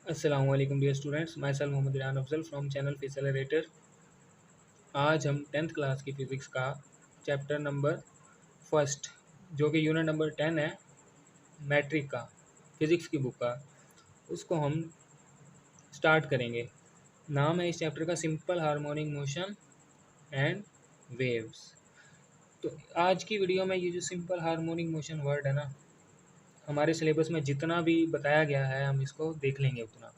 अस्सलामुअलैकुम dear students, myself Mohammad Riyan Afzal from channel फिसलरेटर। आज हम 10th क्लास की फ़िज़िक्स का चैप्टर नंबर फर्स्ट, जो कि यूनिट नंबर 10 है, मैट्रिक का, फ़िज़िक्स की बुक का, उसको हम स्टार्ट करेंगे। नाम है इस चैप्टर का simple harmonic motion and waves. तो आज की वीडियो में ये जो सिंपल हार्मोनिक मोशन वर्ड है ना, हमारे सिलेबस में जितना भी बताया गया है हम इसको देख लेंगे। उतना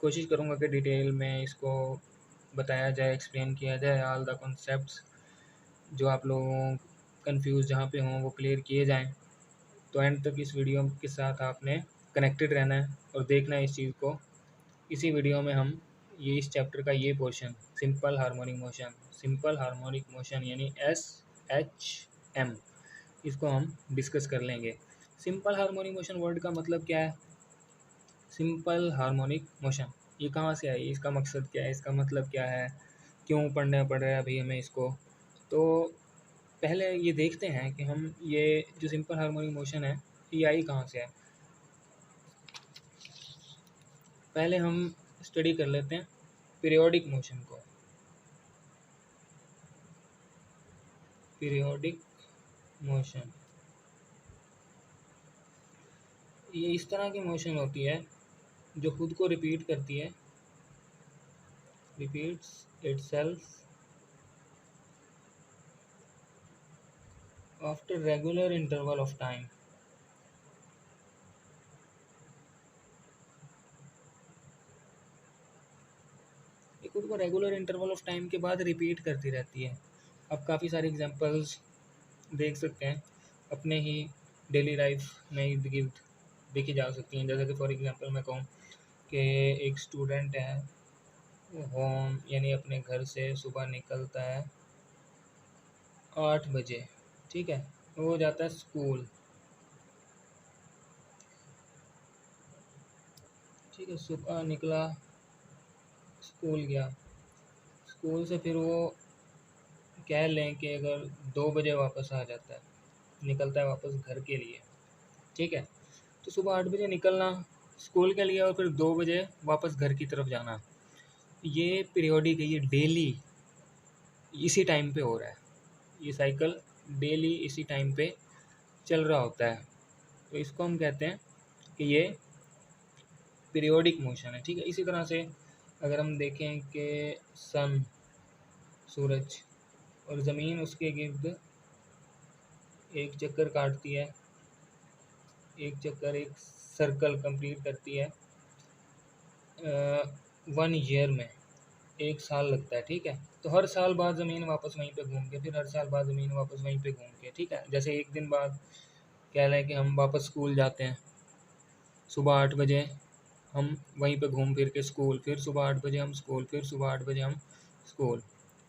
कोशिश करूँगा कि डिटेल में इसको बताया जाए, एक्सप्लेन किया जाए, ऑल द कॉन्सेप्ट्स जो आप लोगों कंफ्यूज जहाँ पे हों वो क्लियर किए जाएं। तो एंड तक इस वीडियो के साथ आपने कनेक्टेड रहना है और देखना है इस चीज़ को। इसी वीडियो में हम ये इस चैप्टर का ये पोर्शन सिंपल हार्मोनिक मोशन यानी SHM, इसको हम डिस्कस कर लेंगे। सिंपल हार्मोनिक मोशन वर्ड का मतलब क्या है? सिंपल हार्मोनिक मोशन ये कहाँ से आई, इसका मकसद क्या है, इसका मतलब क्या है, क्यों पढ़ना पड़ रहा है अभी हमें इसको। तो पहले ये देखते हैं कि हम ये जो सिंपल हार्मोनिक मोशन है ये आई कहाँ से है। पहले हम स्टडी कर लेते हैं पीरियोडिक मोशन को। पीरियोडिक मोशन ये इस तरह की मोशन होती है जो खुद को रिपीट करती है, repeats itself after regular interval of time. ये खुद को रेगुलर इंटरवल ऑफ टाइम के बाद रिपीट करती रहती है। आप काफ़ी सारे एग्जांपल्स देख सकते हैं अपने ही डेली लाइफ में इर्द गिर्द देखी जा सकती हैं। जैसे कि फॉर एग्जांपल मैं कहूँ कि एक स्टूडेंट है, वो होम यानी अपने घर से सुबह निकलता है 8 बजे, ठीक है, वो जाता है स्कूल, ठीक है, सुबह निकला, स्कूल गया, स्कूल से फिर वो कह लें कि अगर 2 बजे वापस आ जाता है, निकलता है वापस घर के लिए, ठीक है। तो सुबह 8 बजे निकलना स्कूल के लिए और फिर 2 बजे वापस घर की तरफ जाना, ये पीरियोडिक है, ये डेली इसी टाइम पे हो रहा है। ये साइकिल डेली इसी टाइम पे चल रहा होता है। तो इसको हम कहते हैं कि ये पीरियोडिक मोशन है, ठीक है। इसी तरह से अगर हम देखें कि सन, सूरज और ज़मीन उसके गिर्द एक चक्कर काटती है, एक चक्कर, एक सर्कल कंप्लीट करती है 1 ईयर में, 1 साल लगता है, ठीक है। तो हर साल बाद ज़मीन वापस वहीं पे घूम के, फिर हर साल बाद ज़मीन वापस वहीं पे घूम के, ठीक है। जैसे एक दिन बाद कह लें कि हम वापस स्कूल जाते हैं, सुबह 8 बजे हम वहीं पे घूम फिर के स्कूल, फिर सुबह 8 बजे हम स्कूल, फिर सुबह 8 बजे हम स्कूल।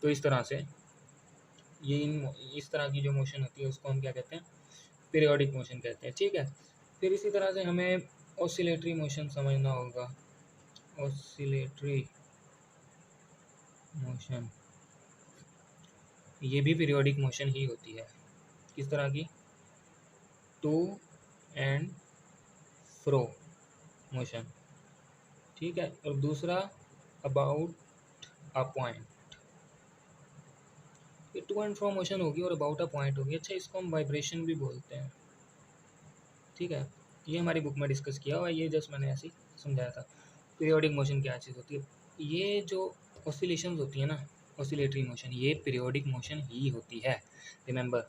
तो इस तरह से ये इस तरह की जो मोशन होती है उसको हम क्या कहते हैं? पीरियोडिक मोशन कहते हैं, ठीक है। फिर इसी तरह से हमें ऑसिलेटरी मोशन समझना होगा। ऑसिलेटरी मोशन ये भी पीरियोडिक मोशन ही होती है। किस तरह की? टू एंड फ्रो मोशन, ठीक है। और दूसरा अबाउट अ पॉइंट, ये टू एंड फ्रो मोशन होगी और अबाउट अ पॉइंट होगी। अच्छा, इसको हम वाइब्रेशन भी बोलते हैं, ठीक है। ये हमारी बुक में डिस्कस किया हुआ है, ये जस्ट मैंने ऐसे ही समझाया था। पीरियोडिक मोशन क्या चीज़ होती है? ये जो ऑसिलेशंस होती है ना, ऑसिलेटरी मोशन, ये पीरियोडिक मोशन ही होती है। Remember,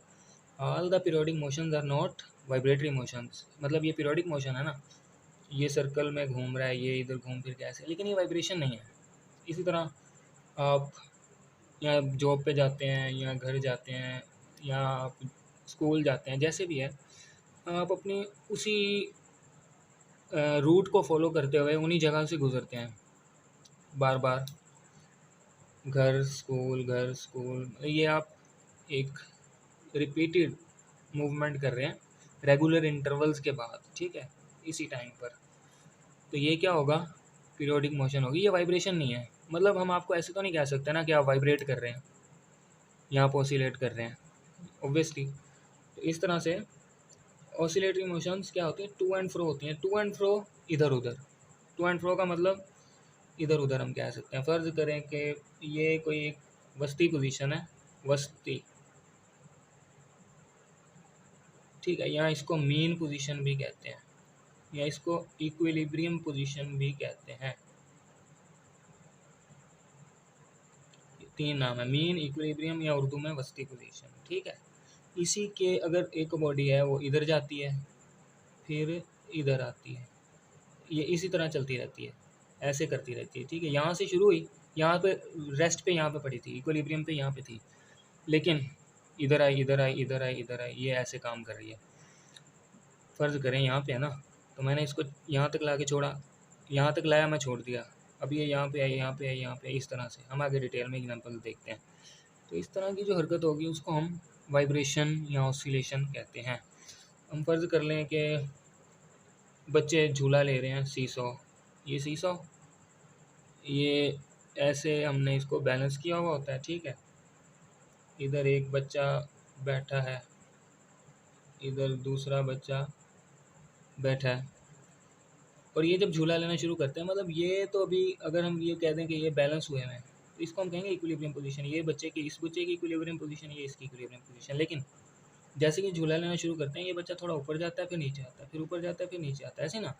all the periodic motions are not vibratory motions. मतलब ये पीरियोडिक मोशन है ना, ये सर्कल में घूम रहा है, ये इधर घूम फिर के ऐसे, लेकिन ये वाइब्रेशन नहीं है। इसी तरह आप या जॉब पे जाते हैं या घर जाते हैं या आप स्कूल जाते हैं, जैसे भी है, आप अपनी उसी रूट को फॉलो करते हुए उन्हीं जगह से गुजरते हैं बार बार, घर स्कूल, ये आप एक रिपीटेड मूवमेंट कर रहे हैं रेगुलर इंटरवल्स के बाद, ठीक है, इसी टाइम पर। तो ये क्या होगा? पीरियोडिक मोशन होगी। ये वाइब्रेशन नहीं है। मतलब हम आपको ऐसे तो नहीं कह सकते ना कि आप वाइब्रेट कर रहे हैं या आप ऑसिलेट कर रहे हैं, ऑब्वियसली। तो इस तरह से ऑसिलेटरी मोशंस क्या होती हैं? टू एंड फ्रो होती हैं। टू एंड फ्रो, इधर उधर, टू एंड फ्रो का मतलब इधर उधर हम कह सकते हैं। फ़र्ज़ करें कि ये कोई एक वस्ती पोजीशन है, वस्ती, ठीक है, यहाँ इसको मीन पोजीशन भी कहते हैं या इसको इक्विलिब्रियम पोजीशन भी कहते हैं। तीन नाम है, मीन, इक्विलिब्रियम या उर्दू में वस्ती पोजीशन, ठीक है। इसी के अगर एक बॉडी है वो इधर जाती है फिर इधर आती है, ये इसी तरह चलती रहती है, ऐसे करती रहती है, ठीक है। यहाँ से शुरू हुई, यहाँ पे रेस्ट पे यहाँ पे पड़ी थी, इक्विलिब्रियम पे यहाँ पे थी, लेकिन इधर आई, इधर आई, इधर आई, इधर आई, ये ऐसे काम कर रही है। फ़र्ज़ करें यहाँ पे है ना, तो मैंने इसको यहाँ तक ला के छोड़ा, यहाँ तक लाया, मैं छोड़ दिया, अब ये यहाँ पे आई, यहाँ पे आई, यहाँ पे आई, इस तरह से। हम आगे डिटेल में एग्जांपल देखते हैं। तो इस तरह की जो हरकत होगी उसको हम वाइब्रेशन या ऑसिलेशन कहते हैं। हम फ़र्ज़ कर लें कि बच्चे झूला ले रहे हैं, सीसॉ, ये सीसॉ, ये ऐसे हमने इसको बैलेंस किया हुआ होता है, ठीक है। इधर एक बच्चा बैठा है, इधर दूसरा बच्चा बैठा है, और ये जब झूला लेना शुरू करते हैं, मतलब ये तो अभी अगर हम ये कह दें कि ये बैलेंस हुए हैं, तो इसको हम कहेंगे इक्विलिब्रियम पोजीशन। ये बच्चे की, इस बच्चे की इक्विलिब्रियम पोजीशन, ये इसकी इक्विलिब्रियम पोजीशन। लेकिन जैसे कि झूला लेना शुरू करते हैं, ये बच्चा थोड़ा ऊपर जाता है, फिर नीचे आता है, फिर ऊपर जाता है, फिर नीचे आता है, ऐसे ना।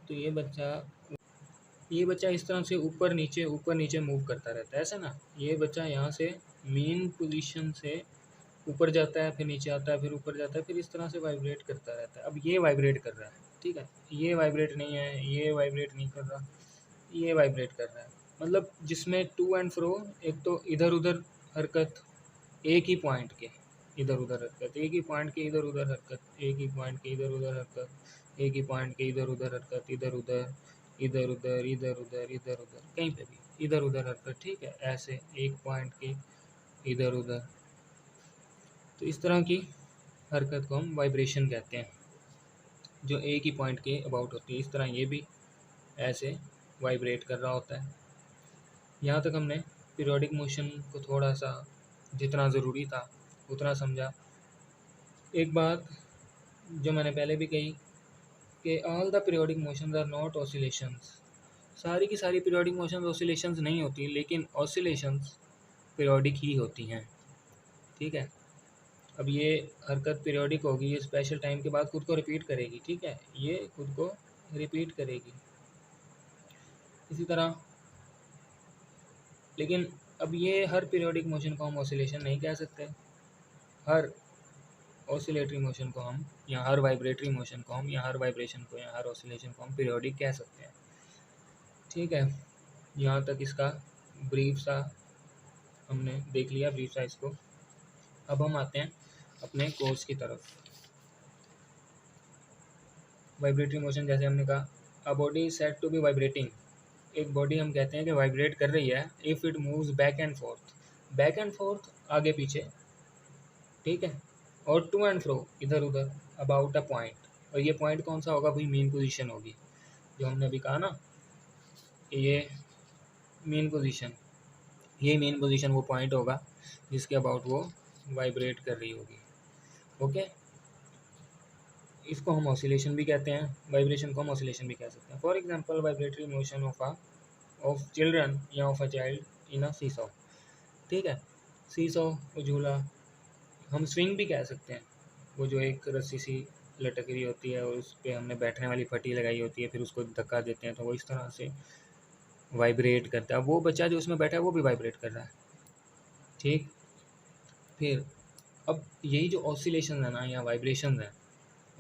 तो ये बच्चा इस तरह से ऊपर नीचे मूव करता रहता है, ऐसा ना। ये बच्चा यहाँ से मीन पोजीशन से ऊपर जाता है, फिर नीचे आता है, फिर ऊपर जाता है, फिर इस तरह से वाइब्रेट करता रहता है। अब ये वाइब्रेट कर रहा है, ठीक है, ये वाइब्रेट नहीं है, ये वाइब्रेट नहीं कर रहा, ये वाइब्रेट कर रहा है। मतलब जिसमें टू एंड फ्रो, एक तो इधर उधर हरकत, एक ही पॉइंट के इधर उधर हरकत, एक ही पॉइंट के इधर उधर हरकत, एक ही पॉइंट के इधर उधर हरकत, एक ही पॉइंट के इधर उधर हरकत, इधर उधर, इधर उधर, इधर उधर, इधर उधर, कहीं पे भी इधर उधर हरकत, ठीक है। ऐसे एक पॉइंट के इधर उधर, तो इस तरह की हरकत को हम वाइब्रेशन कहते हैं, जो एक ही पॉइंट के अबाउट होती है। इस तरह ये भी ऐसे वाइब्रेट कर रहा होता है। यहाँ तक हमने पीरियोडिक मोशन को थोड़ा सा, जितना ज़रूरी था उतना समझा। एक बात जो मैंने पहले भी कही कि all the periodic motions are not oscillations. सारी की सारी पीरियोडिक मोशंस ऑसिलेशंस नहीं होती, लेकिन ऑसिलेशंस पीरियोडिक ही होती हैं, ठीक है। अब ये हरकत पीरियोडिक होगी, ये स्पेशल टाइम के बाद खुद को रिपीट करेगी, ठीक है, ये खुद को रिपीट करेगी इसी तरह। लेकिन अब ये हर पीरियोडिक मोशन को हम ऑसिलेशन नहीं कह सकते, हर ऑसिलेटरी मोशन को हम, या हर वाइब्रेटरी मोशन को हम, या हर वाइब्रेशन को, या हर ऑसिलेशन को हम पीरियोडिक कह सकते हैं, ठीक है। यहाँ तक इसका ब्रीफ सा हमने देख लिया, ब्रीफ सा इसको। अब हम आते हैं अपने कोर्स की तरफ। वाइब्रेटरी मोशन, जैसे हमने कहा, a body is said to be vibrating. एक बॉडी हम कहते हैं कि वाइब्रेट कर रही है if it moves back and forth, back and forth आगे पीछे, ठीक है, और टू एंड फ्रो इधर उधर अबाउट अ पॉइंट। और ये पॉइंट कौन सा होगा भाई? मेन पोजीशन होगी, जो हमने अभी कहा ना, ये मेन पोजीशन, ये मेन पोजीशन वो पॉइंट होगा जिसके अबाउट वो वाइब्रेट कर रही होगी, ओके। इसको हम ऑसिलेशन भी कहते हैं, वाइब्रेशन को हम ऑसिलेशन भी कह सकते हैं। For example vibratory motion of children या of a child in a seesaw, ठीक है। सीसॉ वो झूला, हम स्विंग भी कह सकते हैं, वो जो एक रस्सी सी लटक रही होती है और उस पर हमने बैठने वाली फटी लगाई होती है, फिर उसको धक्का देते हैं तो वो इस तरह से वाइब्रेट करता है। वो बच्चा जो उसमें बैठा है वो भी वाइब्रेट कर रहा है, ठीक। फिर अब यही जो ऑसिलेशन है ना या वाइब्रेशन है,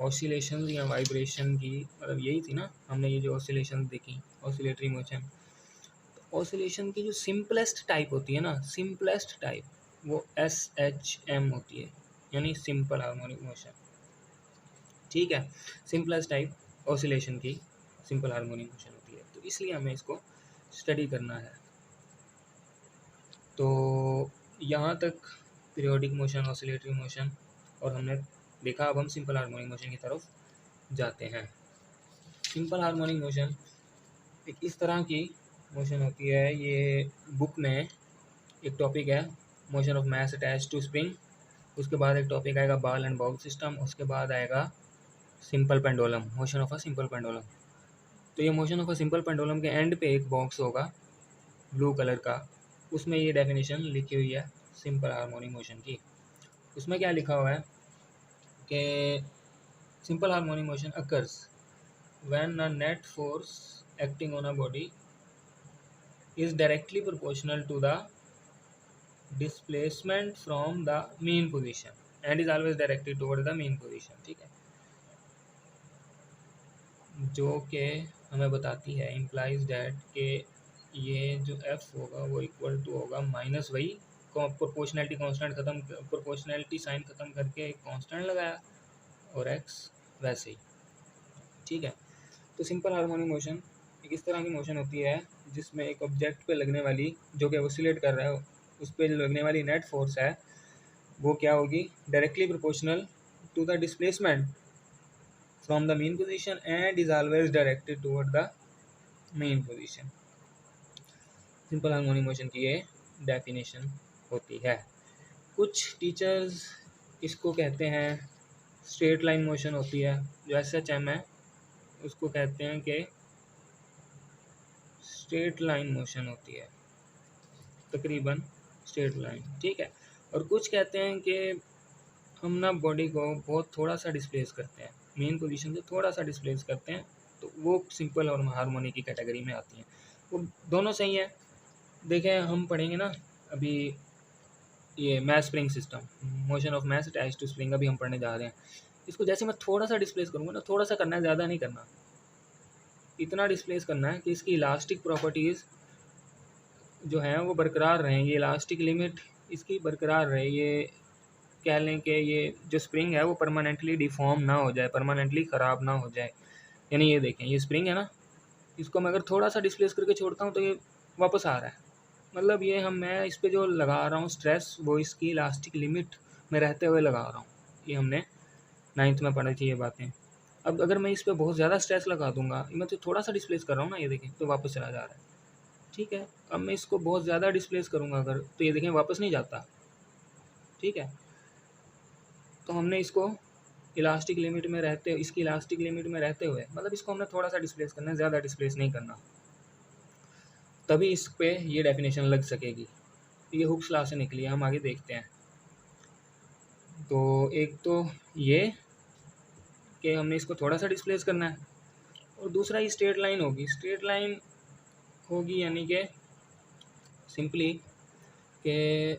ऑसिलेशन या वाइब्रेशन की मतलब यही थी ना, हमने ये जो ऑसिलेशन देखी, ऑसिलेटरी मोशन। ऑसिलेशन की जो सिंपलेस्ट टाइप होती है ना, सिंपलेस्ट टाइप, वो SHM होती है, यानी सिंपल हार्मोनिक मोशन, ठीक है। सिंपलेस्ट टाइप ऑसिलेशन की सिंपल हार्मोनिक मोशन होती है, तो इसलिए हमें इसको स्टडी करना है। तो यहाँ तक पीरियोडिक मोशन, ऑसिलेटरी मोशन, और हमने देखा। अब हम सिंपल हार्मोनिक मोशन की तरफ जाते हैं। सिंपल हार्मोनिक मोशन एक इस तरह की मोशन होती है, ये बुक में एक टॉपिक है motion of mass attach to spring, उसके बाद एक टॉपिक आएगा बॉल एंड बाउल सिस्टम, उसके बाद आएगा simple pendulum, motion of a simple pendulum. तो ये motion of a simple pendulum के एंड पे एक बॉक्स होगा ब्लू कलर का, उसमें ये डेफिनेशन लिखी हुई है सिंपल हार्मोनिक मोशन की। उसमें क्या लिखा हुआ है कि simple harmonic motion occurs when a net force acting on a body is directly proportional to the displacement from the mean position and is always directed toward the mean position. ठीक है, जो कि हमें बताती है इम्प्लाइज डैट के ये जो एफ होगा वो इक्वल टू होगा माइनस वही प्रोपोर्शनैलिटी कांस्टेंट खत्म, प्रोपोर्शनैलिटी साइन खत्म करके एक कांस्टेंट लगाया और एक्स वैसे ही। ठीक है, तो सिंपल हार्मोनिक मोशन एक इस तरह की मोशन होती है जिसमें एक ऑब्जेक्ट पे लगने वाली, जो कि ऑसिलेट कर रहा है, उस पर लगने वाली नेट फोर्स है वो क्या होगी, directly proportional to the displacement from the mean position and is always directed toward the main position। Simple harmonic motion की ये डेफिनेशन होती है। कुछ टीचर्स इसको कहते हैं स्ट्रेट लाइन मोशन होती है, जो SHM है उसको कहते हैं कि स्ट्रेट लाइन मोशन होती है, तकरीबन स्ट्रेट लाइन। ठीक है, और कुछ कहते हैं कि हम ना बॉडी को बहुत थोड़ा सा डिस्प्लेस करते हैं, मेन पोजीशन से थोड़ा सा डिस्प्लेस करते हैं, तो वो सिंपल और हार्मोनिक की कैटेगरी में आती हैं। वो दोनों सही है। देखें हम पढ़ेंगे ना अभी ये mass spring system, motion of mass attach to spring, अभी हम पढ़ने जा रहे हैं। इसको जैसे मैं थोड़ा सा डिस्प्लेस करूँगा ना, थोड़ा सा करना है, ज़्यादा नहीं करना, इतना डिस्प्लेस करना है कि इसकी इलास्टिक प्रॉपर्टीज़ जो हैं वो बरकरार रहें, ये इलास्टिक लिमिट इसकी बरकरार रहे, ये कह लें कि ये जो स्प्रिंग है वो परमानेंटली डिफॉर्म ना हो जाए, परमानेंटली ख़राब ना हो जाए। यानी ये देखें, ये स्प्रिंग है ना, इसको मैं अगर थोड़ा सा डिस्प्लेस करके छोड़ता हूँ तो ये वापस आ रहा है, मतलब ये मैं इस पर जो लगा रहा हूँ स्ट्रेस वो इसकी इलास्टिक लिमिट में रहते हुए लगा रहा हूँ। ये हमने 9th में पढ़ी थी ये बातें। अब अगर मैं इस पर बहुत ज़्यादा स्ट्रेस लगा दूंगा, मैं तो थोड़ा सा डिस्प्लेस कर रहा हूँ ना, ये देखें तो वापस चला जा रहा है। ठीक है, अब मैं इसको बहुत ज़्यादा डिस्प्लेस करूँगा अगर, तो ये देखें वापस नहीं जाता। ठीक है, तो हमने इसको इलास्टिक लिमिट में रहते, इसकी इलास्टिक लिमिट में रहते हुए, मतलब इसको हमने थोड़ा सा डिस्प्लेस करना है, ज़्यादा डिस्प्लेस नहीं करना, तभी इस पे ये डेफिनेशन लग सकेगी। ये हुक्स लॉ से निकली है, हम आगे देखते हैं। तो एक तो ये कि हमने इसको थोड़ा सा डिस्प्लेस करना है, और दूसरा ये स्ट्रेट लाइन होगी। स्ट्रेट लाइन होगी यानी कि सिंपली कि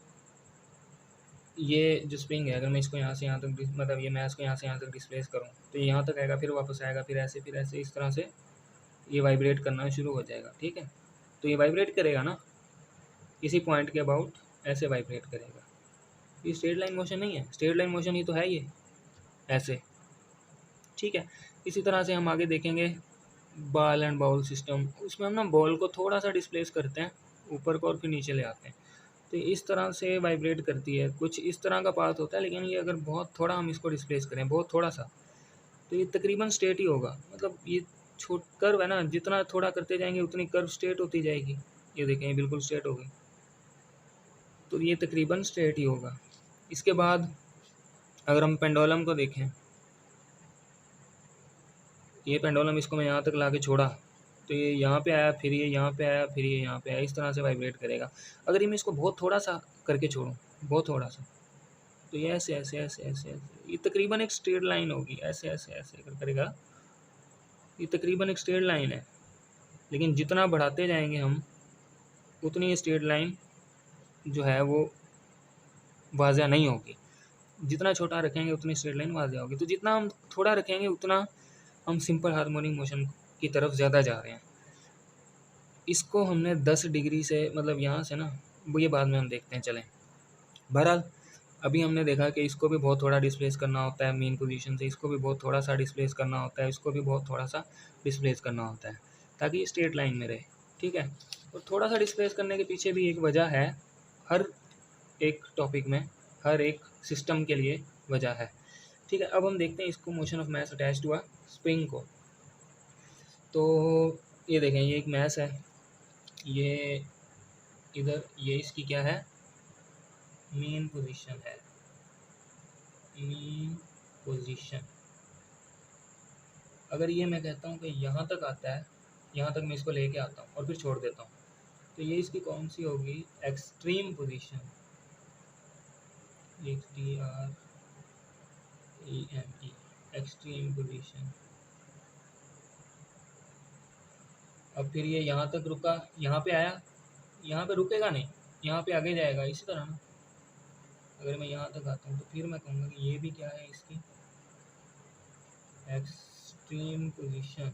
ये जो स्प्रिंग है, अगर मैं इसको यहाँ से यहाँ तक, मतलब ये मैं इसको यहाँ से यहाँ तक डिस्प्लेस करूँ तो ये यहाँ तक आएगा, फिर वापस आएगा, फिर ऐसे इस तरह से ये वाइब्रेट करना शुरू हो जाएगा। ठीक है, तो ये वाइब्रेट करेगा ना इसी पॉइंट के अबाउट, ऐसे वाइब्रेट करेगा। ये स्ट्रेट लाइन मोशन नहीं है, स्ट्रेट लाइन मोशन ही तो है ये, ऐसे। ठीक है, इसी तरह से हम आगे देखेंगे बॉल एंड बाउल सिस्टम। उसमें हम ना बॉल को थोड़ा सा डिस्प्लेस करते हैं ऊपर को और फिर नीचे ले आते हैं, तो इस तरह से वाइब्रेट करती है। कुछ इस तरह का पाथ होता है, लेकिन ये अगर बहुत थोड़ा हम इसको डिस्प्लेस करें, बहुत थोड़ा सा, तो ये तकरीबन स्ट्रेट ही होगा। मतलब ये छोट कर्व है ना, जितना थोड़ा करते जाएंगे उतनी कर्व स्ट्रेट होती जाएगी। ये देखें, ये बिल्कुल स्ट्रेट हो गई, तो ये तकरीबन स्ट्रेट ही होगा। इसके बाद अगर हम पेंडुलम को देखें, ये पेंडुलम, इसको मैं यहाँ तक ला के छोड़ा तो ये यहाँ पे आया, फिर ये यहाँ पे आया, फिर ये यहाँ पे आया, इस तरह से वाइब्रेट करेगा। अगर ये मैं इसको बहुत थोड़ा सा करके छोड़ूँ, बहुत थोड़ा सा, तो ये ऐसे ऐसे ऐसे ऐसे ऐसे, ये तकरीबन एक स्ट्रेट लाइन होगी, ऐसे ऐसे ऐसे कर करेगा, ये तकरीबन एक स्ट्रेट लाइन है। लेकिन जितना बढ़ाते जाएंगे हम, उतनी ये स्ट्रेट लाइन जो है वो वाज़िया नहीं होगी। जितना छोटा रखेंगे उतनी स्ट्रेट लाइन वाज़िया होगी। तो जितना हम थोड़ा रखेंगे उतना हम सिंपल हार्मोनिक मोशन की तरफ ज़्यादा जा रहे हैं। इसको हमने 10 डिग्री से, मतलब यहाँ से ना, वो ये बाद में हम देखते हैं, चलें। बहरहाल अभी हमने देखा कि इसको भी बहुत थोड़ा डिस्प्लेस करना होता है मेन पोजीशन से, इसको भी बहुत थोड़ा सा डिस्प्लेस करना होता है, इसको भी बहुत थोड़ा सा डिस्प्लेस करना होता है, ताकि ये स्ट्रेट लाइन में रहे। ठीक है, और थोड़ा सा डिस्प्लेस करने के पीछे भी एक वजह है, हर एक टॉपिक में, हर एक सिस्टम के लिए वजह है। ठीक है, अब हम देखते हैं इसको, मोशन ऑफ मैस अटैच्ड हुआ स्प्रिंग को। तो ये देखें, ये एक मैस है, ये इधर, ये इसकी क्या है, मेन पोजीशन है, मेन पोजीशन। अगर ये मैं कहता हूँ कि यहाँ तक आता है, यहाँ तक मैं इसको लेके आता हूँ और फिर छोड़ देता हूँ। तो ये इसकी कौन सी होगी, extreme position, XTREME, extreme position. अब फिर ये यहाँ तक रुका, यहाँ पे आया, यहाँ पे रुकेगा नहीं, यहाँ पे आगे जाएगा इसी तरह ना। अगर मैं यहाँ तक आता हूँ तो फिर मैं कहूँगा कि ये भी क्या है, इसकी extreme position,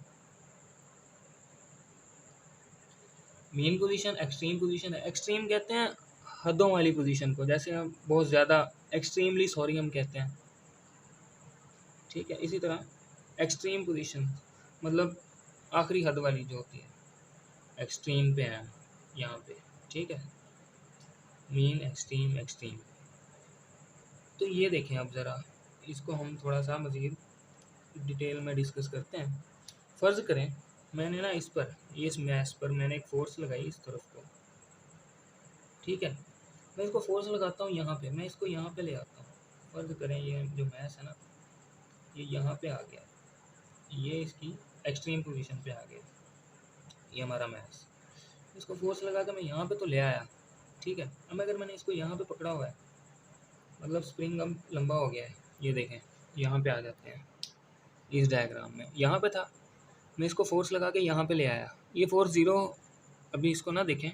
main position, extreme position है। एक्सट्रीम कहते हैं हदों वाली पोजीशन को, जैसे हम बहुत ज़्यादा एक्सट्रीमली सॉरी हम कहते हैं, ठीक है। इसी तरह एक्सट्रीम पोजीशन मतलब आखिरी हद वाली जो होती है, एक्सट्रीम पे है यहाँ पे, ठीक है। Mean, extreme, extreme. तो ये देखें अब ज़रा इसको हम थोड़ा सा मज़ीद डिटेल में डिस्कस करते हैं। फ़र्ज़ करें मैंने ना इस पर, इस मैश पर मैंने एक फ़ोर्स लगाई इस तरफ को, ठीक है। मैं इसको फोर्स लगाता हूँ यहाँ पे, मैं इसको यहाँ पे ले आता हूँ। फ़र्ज़ करें ये जो मैश है ना, ये यहाँ पे आ गया, ये इसकी एक्सट्रीम पोजीशन पे आ गया, ये हमारा मैश। इसको फोर्स लगा कर मैं यहाँ पे तो ले आया, ठीक है। अब अगर मैंने इसको यहाँ पे पकड़ा हुआ है, मतलब स्प्रिंग अब लंबा हो गया है, ये देखें यहाँ पे आ जाते हैं इस डायग्राम में, यहाँ पे था, मैं इसको फोर्स लगा के यहाँ पे ले आया, ये फोर्स ज़ीरो, अभी इसको ना देखें,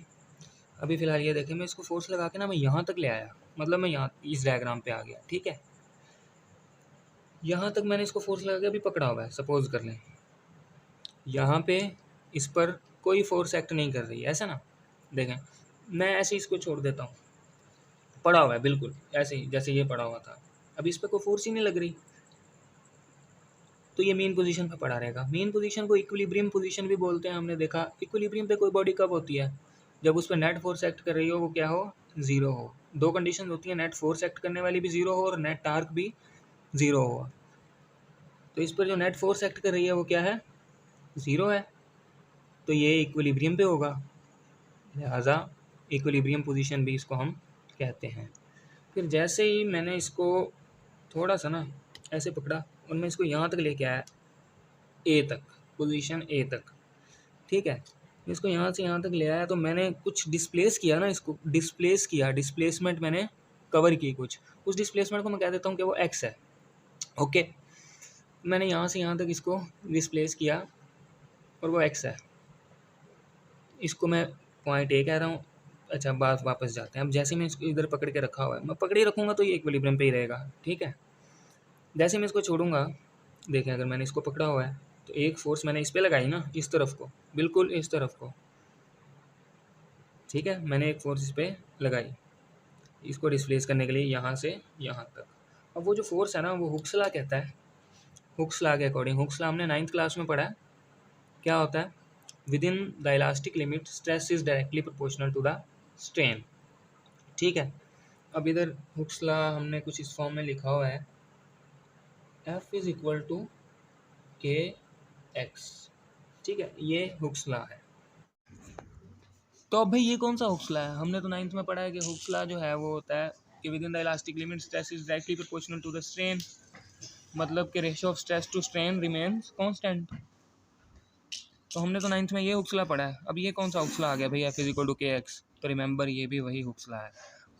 अभी फ़िलहाल ये देखें, मैं इसको फोर्स लगा के ना मैं यहाँ तक ले आया, मतलब मैं यहाँ इस डायग्राम पे आ गया, ठीक है। यहाँ तक मैंने इसको फोर्स लगा के अभी पकड़ा हुआ है, सपोज कर लें यहाँ पे इस पर कोई फोर्स एक्ट नहीं कर रही है, ऐसा ना। देखें मैं ऐसे इसको छोड़ देता हूँ, पड़ा हुआ है बिल्कुल ऐसे ही जैसे ये पड़ा हुआ था, अभी इस पर कोई फोर्स ही नहीं लग रही, तो ये मेन पोजीशन पे पड़ा रहेगा। मेन पोजीशन को इक्विलिब्रियम पोजीशन भी बोलते हैं, हमने देखा। इक्विलिब्रियम पे कोई बॉडी कब होती है, जब उस पर नेट फोर्स एक्ट कर रही हो वो क्या हो, ज़ीरो हो। दो कंडीशन होती है, नेट फोर्स एक्ट करने वाली भी ज़ीरो हो और नेट टार्क भी ज़ीरो हो। तो इस पर जो नेट फोर्स एक्ट कर रही है वो क्या है, ज़ीरो है, तो ये इक्विलिब्रियम पे होगा, लिहाजा इक्विलिब्रियम पोजीशन भी इसको हम कहते हैं। फिर जैसे ही मैंने इसको थोड़ा सा ना ऐसे पकड़ा और मैं इसको यहाँ तक लेके आया, ए तक, पोजीशन ए तक, ठीक है। इसको यहाँ से यहाँ तक ले आया तो मैंने कुछ डिस्प्लेस किया ना, इसको डिस्प्लेस किया, डिस्प्लेसमेंट मैंने कवर की कुछ, उस डिस्प्लेसमेंट को मैं कह देता हूँ कि वो एक्स है, ओके। मैंने यहाँ से यहाँ तक इसको डिस्प्लेस किया और वो एक्स है, इसको मैं पॉइंट ए कह रहा हूँ। अच्छा बात वापस जाते हैं, अब जैसे मैं इसको इधर पकड़ के रखा हुआ है, मैं पकड़ ही रखूँगा तो ये इक्विलिब्रियम पे ही रहेगा, ठीक है। जैसे मैं इसको छोड़ूंगा, देखें अगर मैंने इसको पकड़ा हुआ है तो एक फोर्स मैंने इस पर लगाई ना, इस तरफ को, बिल्कुल इस तरफ को, ठीक है। मैंने एक फोर्स इस पर लगाई इसको डिस्प्लेस करने के लिए यहाँ से यहाँ तक। अब वो जो फोर्स है ना वो हुक्स लॉ कहता है, हुक्स लॉ के अकॉर्डिंग, हुक्स लॉ हमने 9th क्लास में पढ़ा है, क्या होता है, within the elastic limit stress is directly proportional to the strain, ठीक है। अब इधर हुक्स लॉ हमने कुछ इस फॉर्म में लिखा हुआ है, F इज इक्वल टू के एक्स, ठीक है, ये हुक्स लॉ है। तो अब भाई ये कौन सा हुक्स लॉ है, हमने तो 9th में पढ़ा है कि हुक्स लॉ जो है वो होता है कि within the elastic limit stress is directly proportional to the strain, मतलब कि ratio of stress to strain remains constant. तो हमने तो 9th में ये हुक्स लॉ पढ़ा है। अब ये कौन सा हुक्स लॉ आ गया भाई, F इज इक्वल टू के एक्स, तो रिमेंबर ये भी वही हुक्स लॉ है।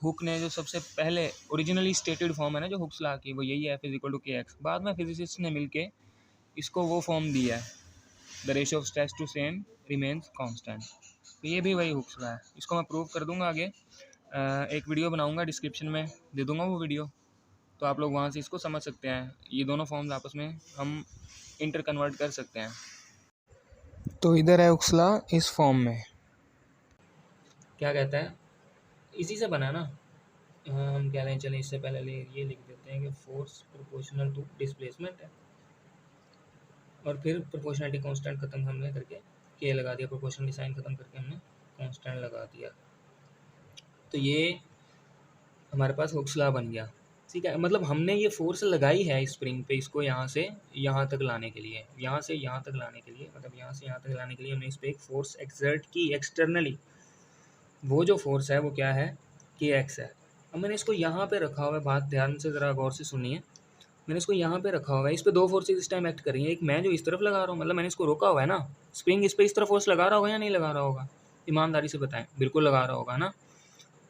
हुक ने जो सबसे पहले ओरिजिनली स्टेटेड फॉर्म है ना जो हुक्स लॉ की, वो यही है, F इज इक्वल टू के एक्स। बाद में फिजिसिस्ट ने मिलके इसको वो फॉर्म दिया है, the ratio of stress to strain remains constant. तो ये भी वही हुक्स लॉ है, इसको मैं प्रूव कर दूंगा आगे, एक वीडियो बनाऊंगा, डिस्क्रिप्शन में दे दूंगा वो वीडियो, तो आप लोग वहाँ से इसको समझ सकते हैं। ये दोनों फॉर्म्स आपस में हम इंटर कन्वर्ट कर सकते हैं। तो इधर है हुक्स लॉ इस फॉर्म में, क्या कहता है, इसी से बना ना, हम कह लें, चलें इससे पहले ये लिख देते हैं कि फोर्स प्रोपोर्शनल टू डिस्प्लेसमेंट है, और फिर प्रोपोर्शनलिटी कांस्टेंट खत्म हमने करके के लगा दिया, प्रोपोर्शनली साइन खत्म करके हमने कांस्टेंट लगा दिया, तो ये हमारे पास हुक्स लॉ बन गया, ठीक है। मतलब हमने ये फोर्स लगाई है स्प्रिंग पे, इसको यहाँ से यहाँ तक लाने के लिए, यहाँ से यहाँ तक लाने के लिए, मतलब यहाँ से यहाँ तक लाने के लिए हमने इस पर एक फोर्स एक्सर्ट की एक्सटर्नली, वो जो फोर्स है वो क्या है, के एक्स है। अब मैंने इसको यहाँ पे रखा हुआ है, बात ध्यान से ज़रा गौर से सुनिए, मैंने इसको यहाँ पे रखा हुआ है, इस पे दो फोर्सेस इस टाइम एक्ट कर रही हैं। एक मैं जो इस तरफ लगा रहा हूँ, मतलब मैंने इसको रोका हुआ है ना। स्प्रिंग इस पे इस तरफ फोर्स लगा रहा होगा या नहीं लगा रहा होगा, ईमानदारी से बताएं। बिल्कुल लगा रहा होगा ना।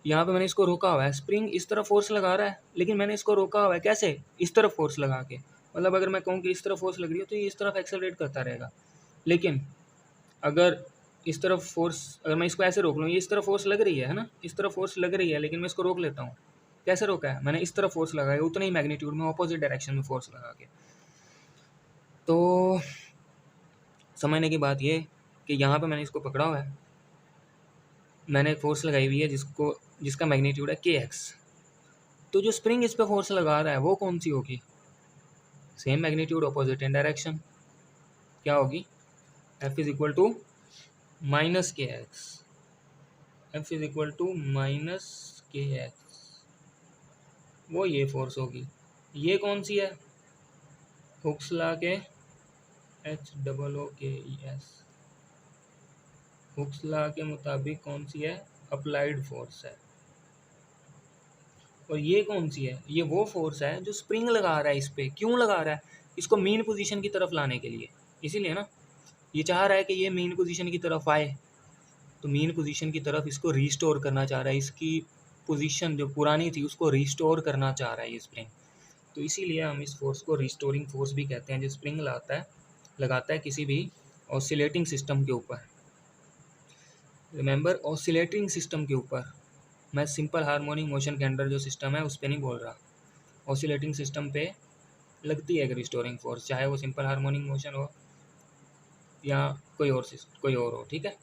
यहाँ पे मैंने इसको रोका हुआ है, स्प्रिंग इस तरफ फोर्स लगा रहा है, लेकिन मैंने इसको रोका हुआ है कैसे, इस तरफ फोर्स लगा के। मतलब अगर मैं कहूँ कि इस तरफ फोर्स लग रही है तो ये इस तरफ एक्सेलरेट करता रहेगा। लेकिन अगर इस तरफ फोर्स, अगर मैं इसको ऐसे रोक लूँ, ये इस तरफ फोर्स लग रही है ना, इस तरफ फोर्स लग रही है, लेकिन मैं इसको रोक लेता हूँ। कैसे रोका है मैंने, इस तरफ फोर्स लगाया उतने ही मैग्नीट्यूड में ऑपोजिट डायरेक्शन में फोर्स लगा के। तो समझने की बात ये कि यहाँ पे मैंने इसको पकड़ा हुआ है, मैंने एक फोर्स लगाई हुई है जिसका मैग्नीट्यूड है के एक्स। तो जो स्प्रिंग इस पे फोर्स लगा रहा है वो कौन सी होगी, same magnitude opposite in direction. क्या होगी, f is equal to minus k x, f is equal to minus k x, वो ये फोर्स होगी। ये कौन सी है, हुक्स लॉ के H double O K E S, hooks law के मुताबिक कौन सी है, अप्लाइड फोर्स है। और ये कौन सी है, ये वो फोर्स है जो स्प्रिंग लगा रहा है इस पे। क्यों लगा रहा है, इसको मीन पोजीशन की तरफ लाने के लिए, इसीलिए ना। ये चाह रहा है कि ये मीन पोजीशन की तरफ आए, तो मीन पोजीशन की तरफ इसको रिस्टोर करना चाह रहा है, इसकी पोजीशन जो पुरानी थी उसको रिस्टोर करना चाह रहा है ये स्प्रिंग। तो इसीलिए हम इस फोर्स को रिस्टोरिंग फोर्स भी कहते हैं, जो स्प्रिंग लगाता है किसी भी ऑसिलेटिंग सिस्टम के ऊपर। रिमेंबर, ऑसिलेटिंग सिस्टम के ऊपर, मैं सिंपल हार्मोनिक मोशन के अंडर जो सिस्टम है उस पर नहीं बोल रहा। ऑसिलेटिंग सिस्टम पे लगती है एक रिस्टोरिंग फोर्स, चाहे वो सिंपल हार्मोनिक मोशन हो या कोई और हो, ठीक है।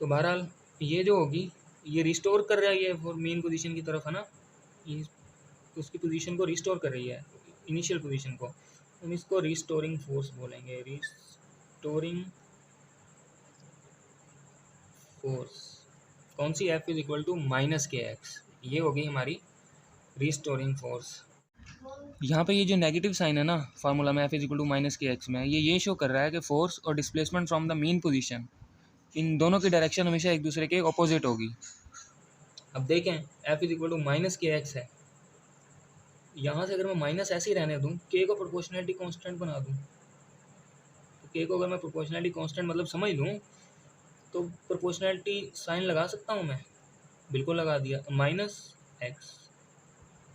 तो बहरहाल ये जो होगी, ये रिस्टोर कर रहा है ये मेन पोजीशन की तरफ, है ना। ये उसकी पोजीशन को रिस्टोर कर रही है, इनिशियल पोजीशन को। हम इसको रिस्टोरिंग फोर्स बोलेंगे, रिस्टोरिंग फोर्स। कौन सी, f is equal to minus k x, ये होगी हमारी रिस्टोरिंग फोर्स। यहाँ पे ये जो नेगेटिव साइन है ना फार्मूला में, f is equal to minus k x में, ये शो कर रहा है कि फोर्स और displacement from the mean position, इन दोनों की डायरेक्शन हमेशा एक दूसरे के ऑपोजिट होगी। अब देखें, F is equal to minus k x है, यहाँ से अगर मैं माइनस ऐसे ही रहने दूँ, के को प्रोपोर्शनलिटी कांस्टेंट बना दूँ, तो के को अगर मैं प्रोपोर्शनलिटी कांस्टेंट मतलब समझ लूँ, तो प्रोपोर्शनलिटी साइन लगा सकता हूँ मैं, बिल्कुल लगा दिया, माइनस एक्स।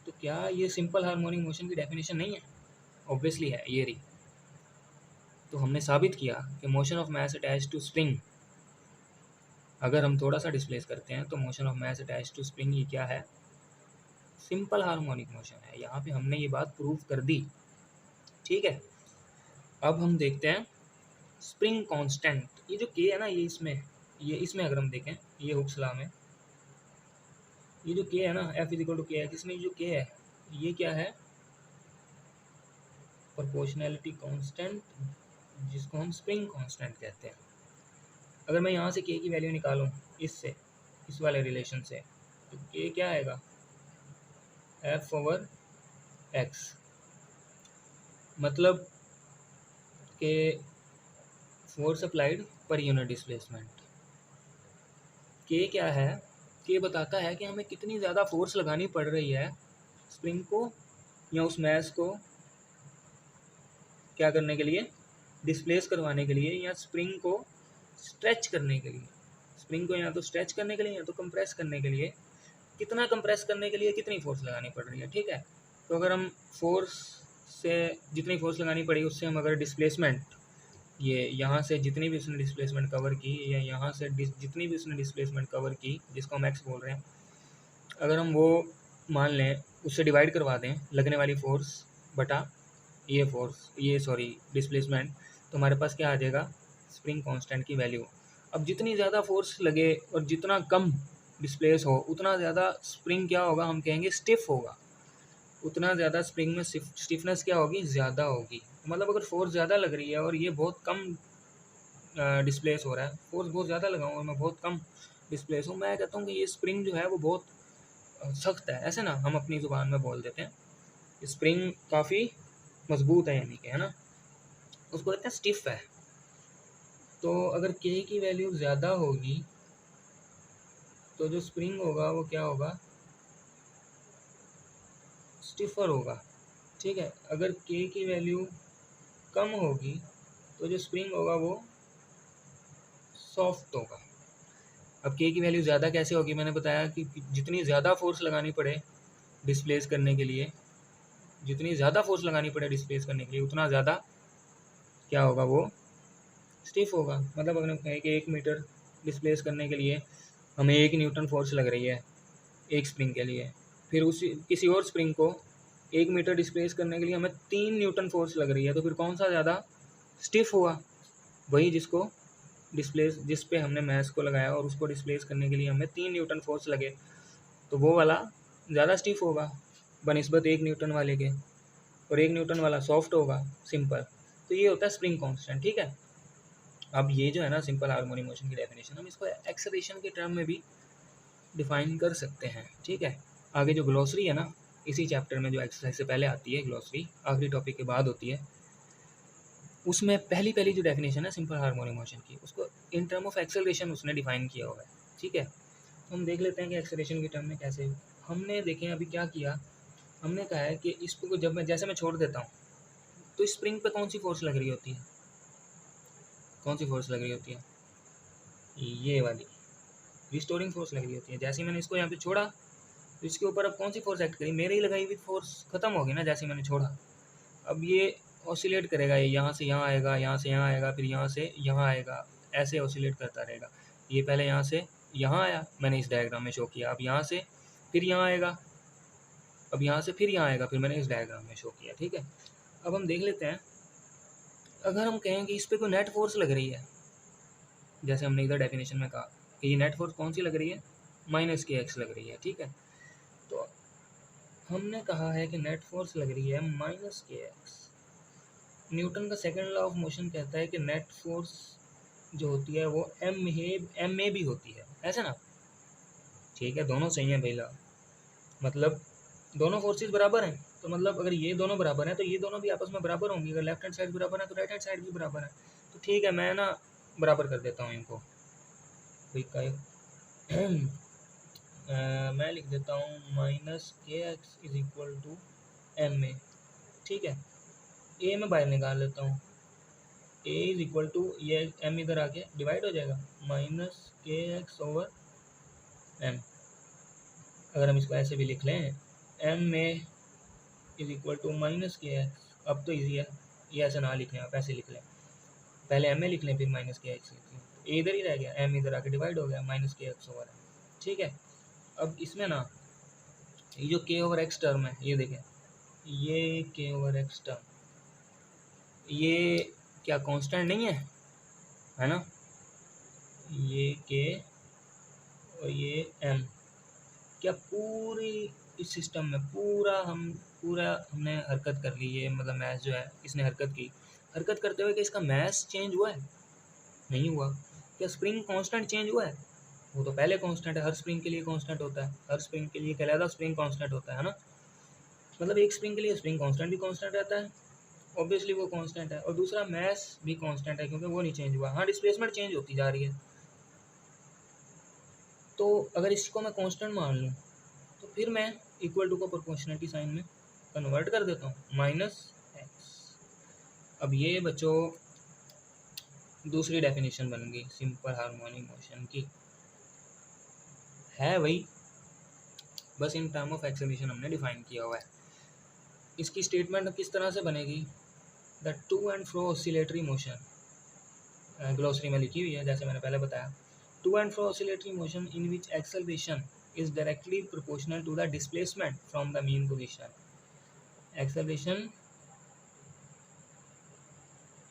तो क्या ये सिंपल हार्मोनिक मोशन की डेफिनेशन नहीं है, ऑब्वियसली है, ये रही। तो हमने साबित किया कि motion of mass attach to spring, अगर हम थोड़ा सा डिस्प्लेस करते हैं तो motion of mass attach to spring ये क्या है, सिंपल हार्मोनिक मोशन है। यहाँ पे हमने ये बात प्रूव कर दी, ठीक है। अब हम देखते हैं स्प्रिंग कांस्टेंट, ये जो के है ना, ये इसमें अगर हम देखें, ये हुक्स लॉ में ये जो के है ना, एफ इज इक्वल टू के है, इसमें जो के है ये क्या है, प्रोपोर्शनैलिटी कांस्टेंट, जिसको हम स्प्रिंग कांस्टेंट कहते हैं। अगर मैं यहाँ से के की वैल्यू निकालूँ इससे, इस वाले रिलेशन से, तो के क्या आएगा, एफ ओवर एक्स, मतलब के force applied per unit displacement. के क्या है, के बताता है कि हमें कितनी ज़्यादा फोर्स लगानी पड़ रही है स्प्रिंग को या उस मैस को क्या करने के लिए, डिस्प्लेस करवाने के लिए, या स्प्रिंग को स्ट्रेच करने के लिए। स्प्रिंग को या तो स्ट्रेच करने के लिए या तो कंप्रेस करने के लिए, कितना कंप्रेस करने के लिए कितनी फोर्स लगानी पड़ रही है, ठीक है। तो अगर हम फोर्स से जितनी फोर्स लगानी पड़ी उससे हम अगर डिस्प्लेसमेंट, ये यहाँ से जितनी भी उसने डिस्प्लेसमेंट कवर की, या यहाँ से जितनी भी उसने डिस्प्लेसमेंट कवर की, जिसको हम एक्स बोल रहे हैं, अगर हम वो मान लें, उससे डिवाइड करवा दें लगने वाली फोर्स बटा ये डिस्प्लेसमेंट, तो हमारे पास क्या आ जाएगा, स्प्रिंग कांस्टेंट की वैल्यू। अब जितनी ज़्यादा फोर्स लगे और जितना कम डिस्प्लेस हो, उतना ज़्यादा स्प्रिंग क्या होगा, हम कहेंगे स्टिफ होगा, उतना ज़्यादा स्प्रिंग में स्टिफनेस क्या होगी, ज़्यादा होगी। मतलब अगर फोर्स ज़्यादा लग रही है और ये बहुत कम डिस्प्लेस हो रहा है, फोर्स बहुत ज़्यादा लगाऊँ और मैं बहुत कम डिस्प्लेस हूँ, मैं कहता हूँ कि ये स्प्रिंग जो है वो बहुत सख्त है, ऐसे ना हम अपनी ज़ुबान में बोल देते हैं, स्प्रिंग काफ़ी मजबूत है, यानी कि, है ना, उसको कहते हैं स्टिफ है। तो अगर के की वैल्यू ज़्यादा होगी तो जो स्प्रिंग होगा वो क्या होगा, स्टिफर होगा, ठीक है। अगर के की वैल्यू कम होगी तो जो स्प्रिंग होगा वो सॉफ्ट होगा। अब के की वैल्यू ज़्यादा कैसे होगी, मैंने बताया कि जितनी ज़्यादा फोर्स लगानी पड़े डिस्प्लेस करने के लिए, जितनी ज़्यादा फोर्स लगानी पड़े डिस्प्लेस करने के लिए, उतना ज़्यादा क्या होगा, वो स्टिफ होगा। मतलब अगर हम कहें कि 1 मीटर डिस्प्लेस करने के लिए हमें 1 न्यूटन फोर्स लग रही है एक स्प्रिंग के लिए, फिर उसी किसी और स्प्रिंग को 1 मीटर डिस्प्लेस करने के लिए हमें 3 न्यूटन फोर्स लग रही है, तो फिर कौन सा ज़्यादा स्टिफ हुआ? वही जिसको डिस्प्लेस, जिस पे हमने मैस को लगाया और उसको डिस्प्लेस करने के लिए हमें 3 न्यूटन फोर्स लगे, तो वो वाला ज़्यादा स्टिफ होगा बनिस्बत 1 न्यूटन वाले के, और 1 न्यूटन वाला सॉफ्ट होगा, सिंपल। तो ये होता है स्प्रिंग कांस्टेंट, ठीक है। अब ये जो है ना सिंपल हार्मोनिक मोशन की डेफिनेशन, हम इसको एक्सेलरेशन के टर्म में भी डिफाइन कर सकते हैं, ठीक है। आगे जो ग्लॉसरी है ना, इसी चैप्टर में जो एक्सरसाइज से पहले आती है ग्लॉसरी, आखिरी टॉपिक के बाद होती है, उसमें पहली पहली जो डेफिनेशन है सिंपल हार्मोनिक मोशन की, उसको इन टर्म ऑफ एक्सेलरेशन उसने डिफाइन किया हुआ है, ठीक है। तो हम देख लेते हैं कि एक्सेलरेशन के टर्म में कैसे हमने देखें। अभी क्या किया, हमने कहा है कि इस को जब मैं जैसे मैं छोड़ देता हूँ तो स्प्रिंग पे कौन सी फोर्स लग रही होती है, कौन सी फोर्स लग रही होती है, ये वाली रिस्टोरिंग फोर्स लग रही होती है। जैसे ही मैंने इसको यहाँ पे छोड़ा तो इसके ऊपर अब कौन सी फोर्स एक्ट करी, मेरे ही लगाई हुई फोर्स खत्म होगी ना जैसे ही मैंने छोड़ा। अब ये ऑसिलेट करेगा, ये यहाँ से यहाँ आएगा, यहाँ से यहाँ आएगा, फिर यहाँ से यहाँ आएगा, ऐसे ऑसिलेट करता रहेगा। ये पहले यहाँ से यहाँ आया, मैंने इस डायग्राम में शो किया, अब यहाँ से फिर यहाँ आएगा, अब यहाँ से फिर यहाँ आएगा, फिर मैंने इस डायग्राम में शो किया, ठीक है। अब हम देख लेते हैं, अगर हम कहें कि इस पर कोई नेट फोर्स लग रही है, जैसे हमने इधर डेफिनेशन में कहा कि ये नेट फोर्स कौन सी लग रही है, -kx लग रही है, ठीक है। तो हमने कहा है कि नेट फोर्स लग रही है -kx। न्यूटन का सेकंड लॉ ऑफ मोशन कहता है कि नेट फोर्स जो होती है वो एम में भी होती है, ऐसे ना, ठीक है। दोनों सही है भैया, मतलब दोनों फोर्सेस बराबर हैं, तो मतलब अगर ये दोनों बराबर हैं तो ये दोनों भी आपस में बराबर होंगी। अगर लेफ्ट हैंड साइड बराबर है तो राइट हैंड साइड भी बराबर है। तो ठीक है, मैं ना बराबर कर देता हूँ इनको, कोई का मैं लिख देता हूँ -kx = m में, ठीक है। ए में बाहर निकाल लेता हूँ, a ये m इधर आके डिवाइड हो जाएगा, -kx/m। अगर हम इसको ऐसे भी लिख लें, m में -kx, अब तो ईजी है, ये ऐसे ना लिखें, आप ऐसे लिख लें, पहले m में लिख लें फिर -kx लिख लें, a इधर ही रह गया, m इधर आके डिवाइड हो गया, -kx/m, ठीक है। अब इसमें ना ये जो k/x टर्म है, ये देखें, ये k/x टर्म, ये क्या कांस्टेंट नहीं है, है ना, ये k और ये m, क्या पूरी इस सिस्टम में पूरा हमने हरकत कर ली है, मतलब मैथ जो है इसने हरकत की, हरकत करते हुए कि इसका मैथ चेंज हुआ है, नहीं हुआ। क्या स्प्रिंग कांस्टेंट चेंज हुआ है, वो तो पहले कांस्टेंट है, हर स्प्रिंग के लिए कांस्टेंट होता है, हर स्प्रिंग के लिए कहलाता स्प्रिंग कांस्टेंट होता है ना, मतलब एक स्प्रिंग के लिए स्प्रिंग कांस्टेंट भी कांस्टेंट रहता है, ऑब्वियसली वो कांस्टेंट है, और दूसरा मैथ भी कांस्टेंट है क्योंकि वो नहीं चेंज हुआ। हाँ, डिस्प्लेसमेंट चेंज होती जा रही है, तो अगर इसको मैं कांस्टेंट मान लूँ तो फिर मैं इक्वल टू को प्रोपोर्शनलिटी साइन में कन्वर्ट कर देता हूँ, -x। अब ये बच्चों दूसरी डेफिनेशन बन गई सिंपल हार्मोनिक मोशन की, है वही, बस इन टर्म ऑफ एक्सेलरेशन हमने डिफाइन किया हुआ है। इसकी स्टेटमेंट किस तरह से बनेगी, the to and fro oscillatory motion, glossary में लिखी हुई है जैसे मैंने पहले बताया, to and fro oscillatory motion in which acceleration is directly proportional to the displacement from the mean position. Acceleration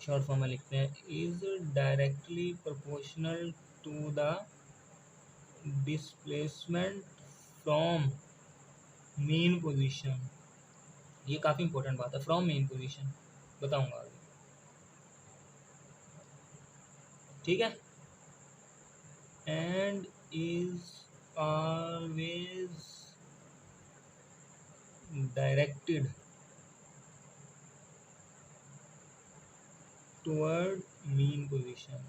short form में लिखते हैं, is directly proportional to the displacement from mean position. ये काफ़ी इंपॉर्टेंट बात है, from mean position बताऊंगा आगे, ठीक है। And is always directed toward mean position.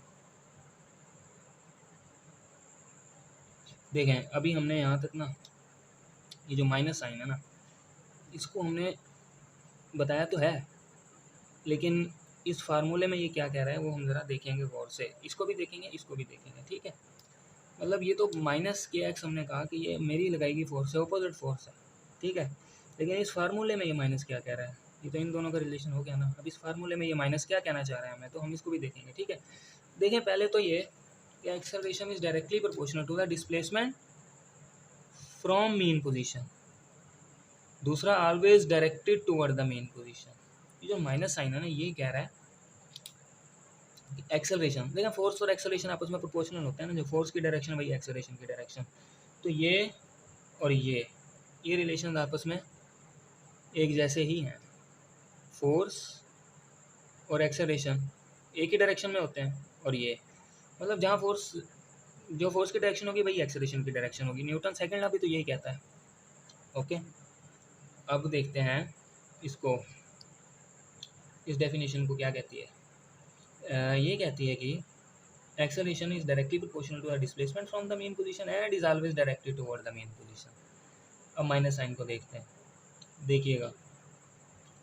देखें अभी हमने यहाँ तक ना, ये जो माइनस साइन है ना, इसको हमने बताया तो है, लेकिन इस फार्मूले में ये क्या कह रहा है वो हम ज़रा देखेंगे गौर से, इसको भी देखेंगे इसको भी देखेंगे, ठीक है। मतलब ये तो माइनस के एक्स हमने कहा कि ये मेरी लगाएगी फोर्स है, ऑपोजिट फोर्स है, ठीक है। लेकिन इस फार्मूले में ये माइनस क्या कह रहा है, ये तो इन दोनों का रिलेशन हो गया ना। अब इस फार्मूले में ये माइनस क्या कहना चाह रहा है हमें, तो हम इसको भी देखेंगे, ठीक है। देखें पहले तो ये कि acceleration is directly proportional to the displacement from mean position, दूसरा always directed toward the main position. ये जो माइनस साइन है ना, ये कह रहा है एक्सेलरेशन, देखिए फोर्स और एक्सेलरेशन आपस में प्रोपोर्शनल होते हैं ना, जो फोर्स की डायरेक्शन वही एक्सेलरेशन की डायरेक्शन, तो ये और ये रिलेशन आपस में एक जैसे ही हैं। फोर्स और एक्सेलरेशन एक ही डायरेक्शन में होते हैं, और ये मतलब जहाँ फोर्स, जो फोर्स की डायरेक्शन होगी वही एक्सेलरेशन की डायरेक्शन होगी। न्यूटन सेकंड लॉ भी तो यही कहता है। ओके, अब देखते हैं इसको, इस डेफिनेशन को क्या कहती है। ये कहती है कि acceleration is directly proportional to the displacement from the mean position and is always directed toward the mean position। अब माइनस साइन को देखते हैं, देखिएगा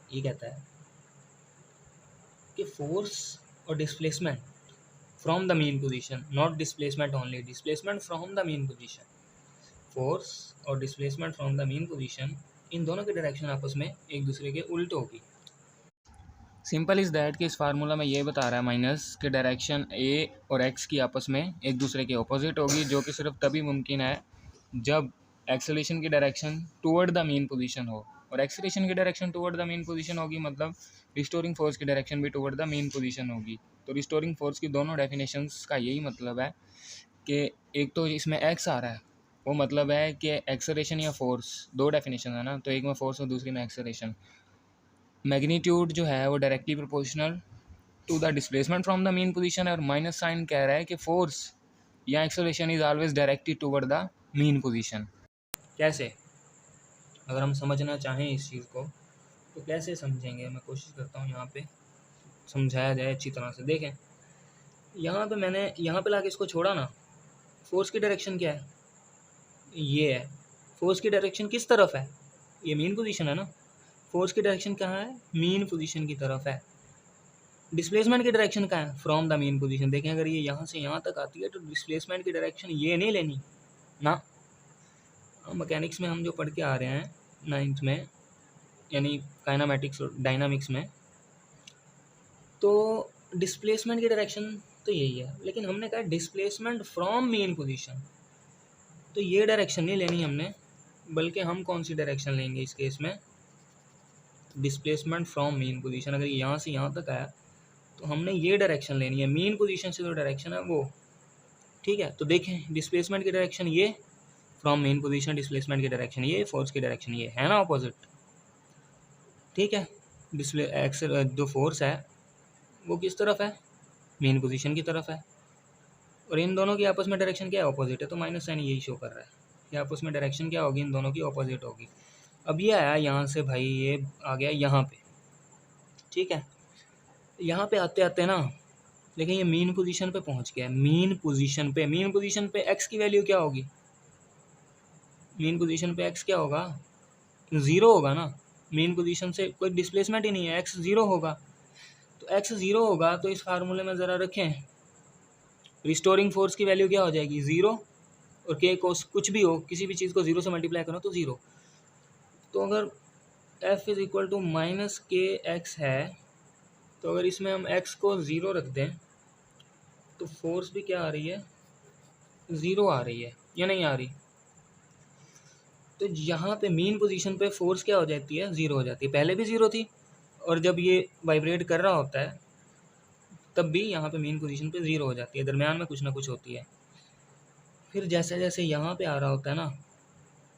ये कहता है कि फोर्स और displacement from the mean position, not displacement only, displacement from the mean position, force और displacement from the mean position, इन दोनों की डायरेक्शन आपस में एक दूसरे के उल्ट होगी। सिंपल इज़ दैट कि इस फार्मूला में ये बता रहा है माइनस के डायरेक्शन ए और एक्स की आपस में एक दूसरे के ऑपोजिट होगी, जो कि सिर्फ तभी मुमकिन है जब एक्सेलरेशन की direction toward the mean position हो, और एक्सेलरेशन की direction toward the mean position होगी मतलब रिस्टोरिंग फोर्स की डायरेक्शन भी टुवर्ड द मीन पोजीशन होगी। तो रिस्टोरिंग फोर्स की दोनों डेफिनेशंस का यही मतलब है कि एक तो इसमें एक्स आ रहा है, वो मतलब है कि एक्सेलरेशन या फोर्स, दो डेफिनेशन है ना, तो एक में फोर्स और दूसरी में एक्सेलरेशन। मैग्नीट्यूड जो है वो directly proportional to the displacement from the mean position है, और माइनस साइन कह रहा है कि फोर्स या acceleration is always directed toward the mean position. कैसे, अगर हम समझना चाहें इस चीज़ को तो कैसे समझेंगे, मैं कोशिश करता हूँ यहाँ पे समझाया जाए अच्छी तरह से। देखें यहाँ पे मैंने यहाँ पे लाके इसको छोड़ा ना, फोर्स की डायरेक्शन क्या है, ये है। फोर्स की डायरेक्शन किस तरफ है, ये मीन पोजीशन है ना, फोर्स की डायरेक्शन कहाँ है, मीन पोजीशन की तरफ है। डिस्प्लेसमेंट की डायरेक्शन कहाँ है, फ्रॉम द मीन पोजीशन। देखें अगर ये यहाँ से यहाँ तक आती है तो डिस्प्लेसमेंट की डायरेक्शन ये नहीं लेनी ना। मैकेनिक्स में हम जो पढ़ के आ रहे हैं 9th में, यानी काइनामेटिक्स और डायनामिक्स में, तो डिस्प्लेसमेंट की डायरेक्शन तो यही है, लेकिन हमने कहा डिस्प्लेसमेंट फ्रॉम मेन पोजीशन, तो ये डायरेक्शन नहीं लेनी हमने, बल्कि हम कौन सी डायरेक्शन लेंगे इस केस में, डिस्प्लेसमेंट फ्रॉम मेन पोजीशन। अगर यहाँ से यहाँ तक आया तो हमने ये डायरेक्शन लेनी है, मेन पोजीशन से जो डायरेक्शन है वो, ठीक है। तो देखें डिस्प्लेसमेंट की डायरेक्शन ये, फ्रॉम मेन पोजीशन डिस्प्लेसमेंट की डायरेक्शन ये, फोर्स की डायरेक्शन ये है ना, ऑपोजिट, ठीक है। जो फोर्स है वो किस तरफ है, मेन पोजीशन की तरफ है, और इन दोनों की आपस में डायरेक्शन क्या है, ऑपोजिट है, तो माइनस साइन यही शो कर रहा है कि आपस में डायरेक्शन क्या होगी, इन दोनों की ऑपोजिट होगी। अब ये आया यहाँ से भाई, ये आ गया यहाँ पे, ठीक है। यहाँ पे आते आते ना, लेकिन ये मीन पोजीशन पे पहुँच गया है। मीन पोजीशन पे एक्स की वैल्यू क्या होगी, मीन पोजीशन पे एक्स क्या होगा, ज़ीरो होगा ना। मेन पोजीशन से कोई डिस्प्लेसमेंट ही नहीं है, एक्स ज़ीरो होगा, तो एक्स ज़ीरो होगा तो इस फार्मूले में ज़रा रखें, रिस्टोरिंग फोर्स की वैल्यू क्या हो जाएगी, ज़ीरो, और के को कुछ भी हो, किसी भी चीज़ को ज़ीरो से मल्टीप्लाई करो तो ज़ीरो। तो अगर F is equal to minus k x है, तो अगर इसमें हम एक्स को ज़ीरो रख दें तो फोर्स भी क्या आ रही है, ज़ीरो आ रही है या नहीं आ रही। तो यहाँ पे मीन पोजीशन पे फोर्स क्या हो जाती है, ज़ीरो हो जाती है। पहले भी ज़ीरो थी, और जब ये वाइब्रेट कर रहा होता है तब भी यहाँ पे मीन पोजीशन पे ज़ीरो हो जाती है, दरमियान में कुछ ना कुछ होती है। फिर जैसे जैसे यहाँ पे आ रहा होता है ना,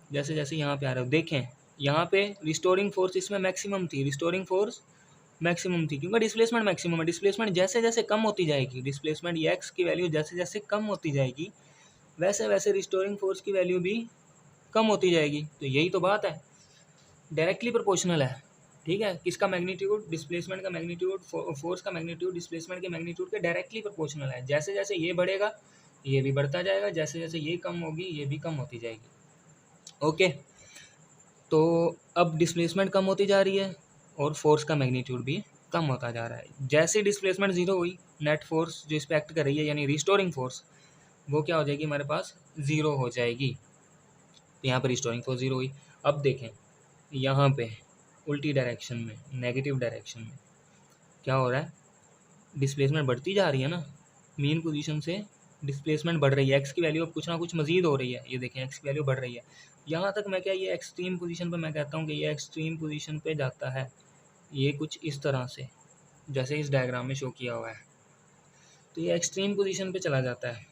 जैसे जैसे यहाँ पे आ रहा है, देखें यहाँ पे रिस्टोरिंग फोर्स इसमें मैक्सिमम थी, रिस्टोरिंग फोर्स मैक्सिमम थी, क्योंकि डिस्प्लेसमेंट मैक्सिमम है। डिस्प्लेसमेंट जैसे जैसे कम होती जाएगी, डिस्प्लेसमेंट एक्स की वैल्यू जैसे जैसे कम होती जाएगी, वैसे वैसे रिस्टोरिंग फोर्स की वैल्यू भी कम होती जाएगी। तो यही तो बात है, डायरेक्टली प्रोपोर्शनल है, ठीक है। किसका मैग्नीट्यूड, डिस्प्लेसमेंट का मैग्नीट्यूड, फोर्स का मैग्नीट्यूड डिस्प्लेसमेंट के मैग्नीट्यूड के डायरेक्टली प्रोपोर्शनल है। जैसे जैसे ये बढ़ेगा ये भी बढ़ता जाएगा, जैसे जैसे ये कम होगी ये भी कम होती जाएगी। ओके, तो अब डिस्प्लेसमेंट कम होती जा रही है और फोर्स का मैग्नीट्यूड भी कम होता जा रहा है। जैसे डिस्प्लेसमेंट ज़ीरो हुई, नेट फोर्स जो इस पर एक्ट कर रही है यानी रिस्टोरिंग फोर्स, वो क्या हो जाएगी हमारे पास, ज़ीरो हो जाएगी। तो यहाँ पर रिस्टोरिंग फोर्स ज़ीरो हुई। अब देखें यहाँ पे उल्टी डायरेक्शन में, नेगेटिव डायरेक्शन में क्या हो रहा है, डिस्प्लेसमेंट बढ़ती जा रही है ना, मीन पोजीशन से डिस्प्लेसमेंट बढ़ रही है, एक्स की वैल्यू अब कुछ ना कुछ मजीद हो रही है। ये देखें एक्स की वैल्यू बढ़ रही है। यहाँ तक मैं क्या, ये एक्सट्रीम पोजीशन पे मैं कहता हूँ कि ये एक्सट्रीम पोजीशन पे जाता है। ये कुछ इस तरह से, जैसे इस डायग्राम में शो किया हुआ है, तो ये एक्सट्रीम पोजीशन पे चला जाता है।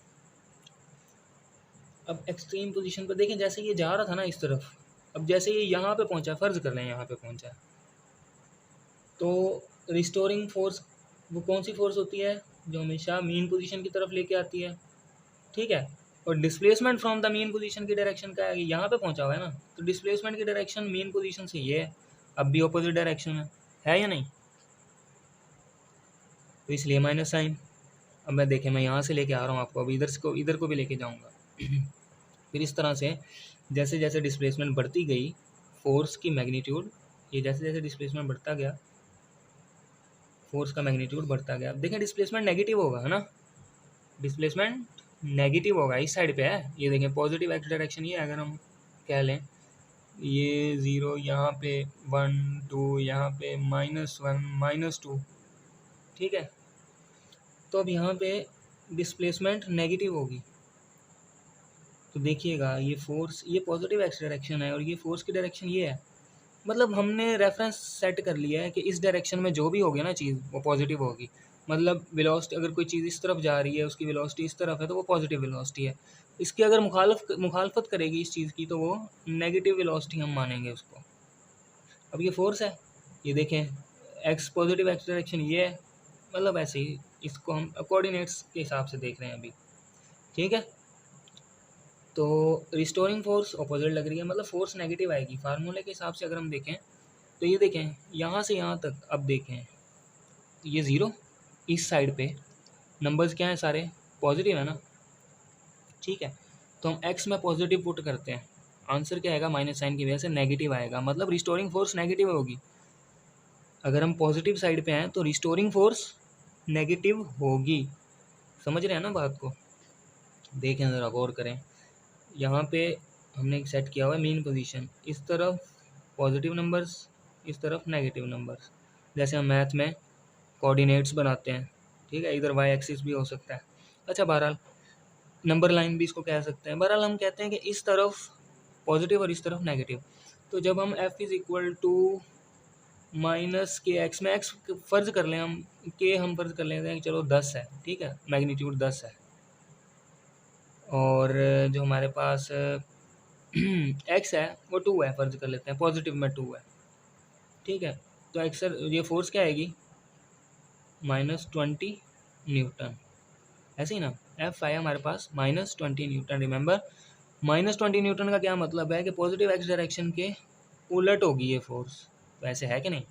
अब एक्सट्रीम पोजीशन पे देखें, जैसे ये जा रहा था ना इस तरफ, अब जैसे ये यहाँ पे पहुँचा, फ़र्ज़ कर लें यहाँ पे पहुँचा, तो रिस्टोरिंग फोर्स वो कौन सी फोर्स होती है, जो हमेशा मीन पोजीशन की तरफ लेके आती है, ठीक है। और displacement from the mean position की डायरेक्शन का है, यहाँ पे पहुँचा हुआ है ना, तो डिस्प्लेसमेंट की डायरेक्शन मीन पोजीशन से ये है, अब भी ऑपोजिट डायरेक्शन है या नहीं, तो इसलिए माइनस साइन। अब मैं देखें, मैं यहाँ से लेके आ रहा हूँ आपको, अब इधर को भी लेके जाऊँगा। फिर इस तरह से जैसे जैसे डिस्प्लेसमेंट बढ़ती गई, फोर्स की मैग्नीट्यूड, ये जैसे जैसे डिस्प्लेसमेंट बढ़ता गया, फोर्स का मैग्नीट्यूड बढ़ता गया। अब देखें डिस्प्लेसमेंट नेगेटिव होगा, है ना, डिस्प्लेसमेंट नेगेटिव होगा, इस साइड पे है। ये देखें पॉजिटिव एक्स डायरेक्शन, ये अगर हम कह लें, ये ज़ीरो यहाँ पे, 1 2, यहाँ पे -1 -2, ठीक है। तो अब यहाँ पे डिस्प्लेसमेंट नेगेटिव होगी, तो देखिएगा ये फोर्स, ये पॉजिटिव एक्स डायरेक्शन है और ये फोर्स की डायरेक्शन ये है। मतलब हमने रेफरेंस सेट कर लिया है कि इस डायरेक्शन में जो भी होगी ना चीज़, वो पॉजिटिव होगी। मतलब वेलोसिटी, अगर कोई चीज़ इस तरफ जा रही है, उसकी वेलोसिटी इस तरफ है, तो वो पॉजिटिव वेलोसिटी है। इसकी अगर मुखालफत करेगी इस चीज़ की, तो वो नेगेटिव वेलोसिटी हम मानेंगे उसको। अब ये फोर्स है, ये देखें एक्स, पॉजिटिव एक्स डायरेक्शन ये है, मतलब ऐसे ही इसको हम कोऑर्डिनेट्स के हिसाब से देख रहे हैं अभी, ठीक है। तो रिस्टोरिंग फोर्स अपोजिट लग रही है, मतलब फोर्स नेगेटिव आएगी। फार्मूले के हिसाब से अगर हम देखें, तो ये देखें यहाँ से यहाँ तक, अब देखें ये ज़ीरो, इस साइड पे नंबर्स क्या हैं, सारे पॉजिटिव है ना, ठीक है। तो हम एक्स में पॉजिटिव पुट करते हैं, आंसर क्या आएगा, माइनस साइन की वजह से नेगेटिव आएगा, मतलब रिस्टोरिंग फोर्स नेगेटिव होगी। अगर हम पॉजिटिव साइड पे हैं तो रिस्टोरिंग फोर्स नेगेटिव होगी। समझ रहे हैं ना बात को, देखें ज़रा गौर करें। यहाँ पे हमने एक सेट किया हुआ है मीन पोजीशन, इस तरफ पॉजिटिव नंबर्स, इस तरफ नेगेटिव नंबर्स, जैसे हम मैथ में कोऑर्डिनेट्स बनाते हैं, ठीक है। इधर वाई एक्सिस भी हो सकता है। अच्छा, बहरहाल नंबर लाइन भी इसको कह सकते हैं। बहरहाल हम कहते हैं कि इस तरफ पॉजिटिव और इस तरफ नेगेटिव। तो जब हम f is equal to minus k x में, एक्स फ़र्ज़ कर लें हम, के हम फ़र्ज़ कर लेते हैं कि चलो 10 है, ठीक है, मैग्नीट्यूड 10 है, और जो हमारे पास एक्स है वो 2 है, फ़र्ज़ कर लेते हैं पॉजिटिव में 2 है, ठीक है। तो एक्स, ये फोर्स क्या आएगी, -20 न्यूटन, ऐसे ही ना। एफ आया हमारे पास -20 न्यूटन। रिमेंबर, -20 न्यूटन का क्या मतलब है कि पॉजिटिव एक्स डायरेक्शन के उलट होगी ये फोर्स। तो ऐसे है कि नहीं,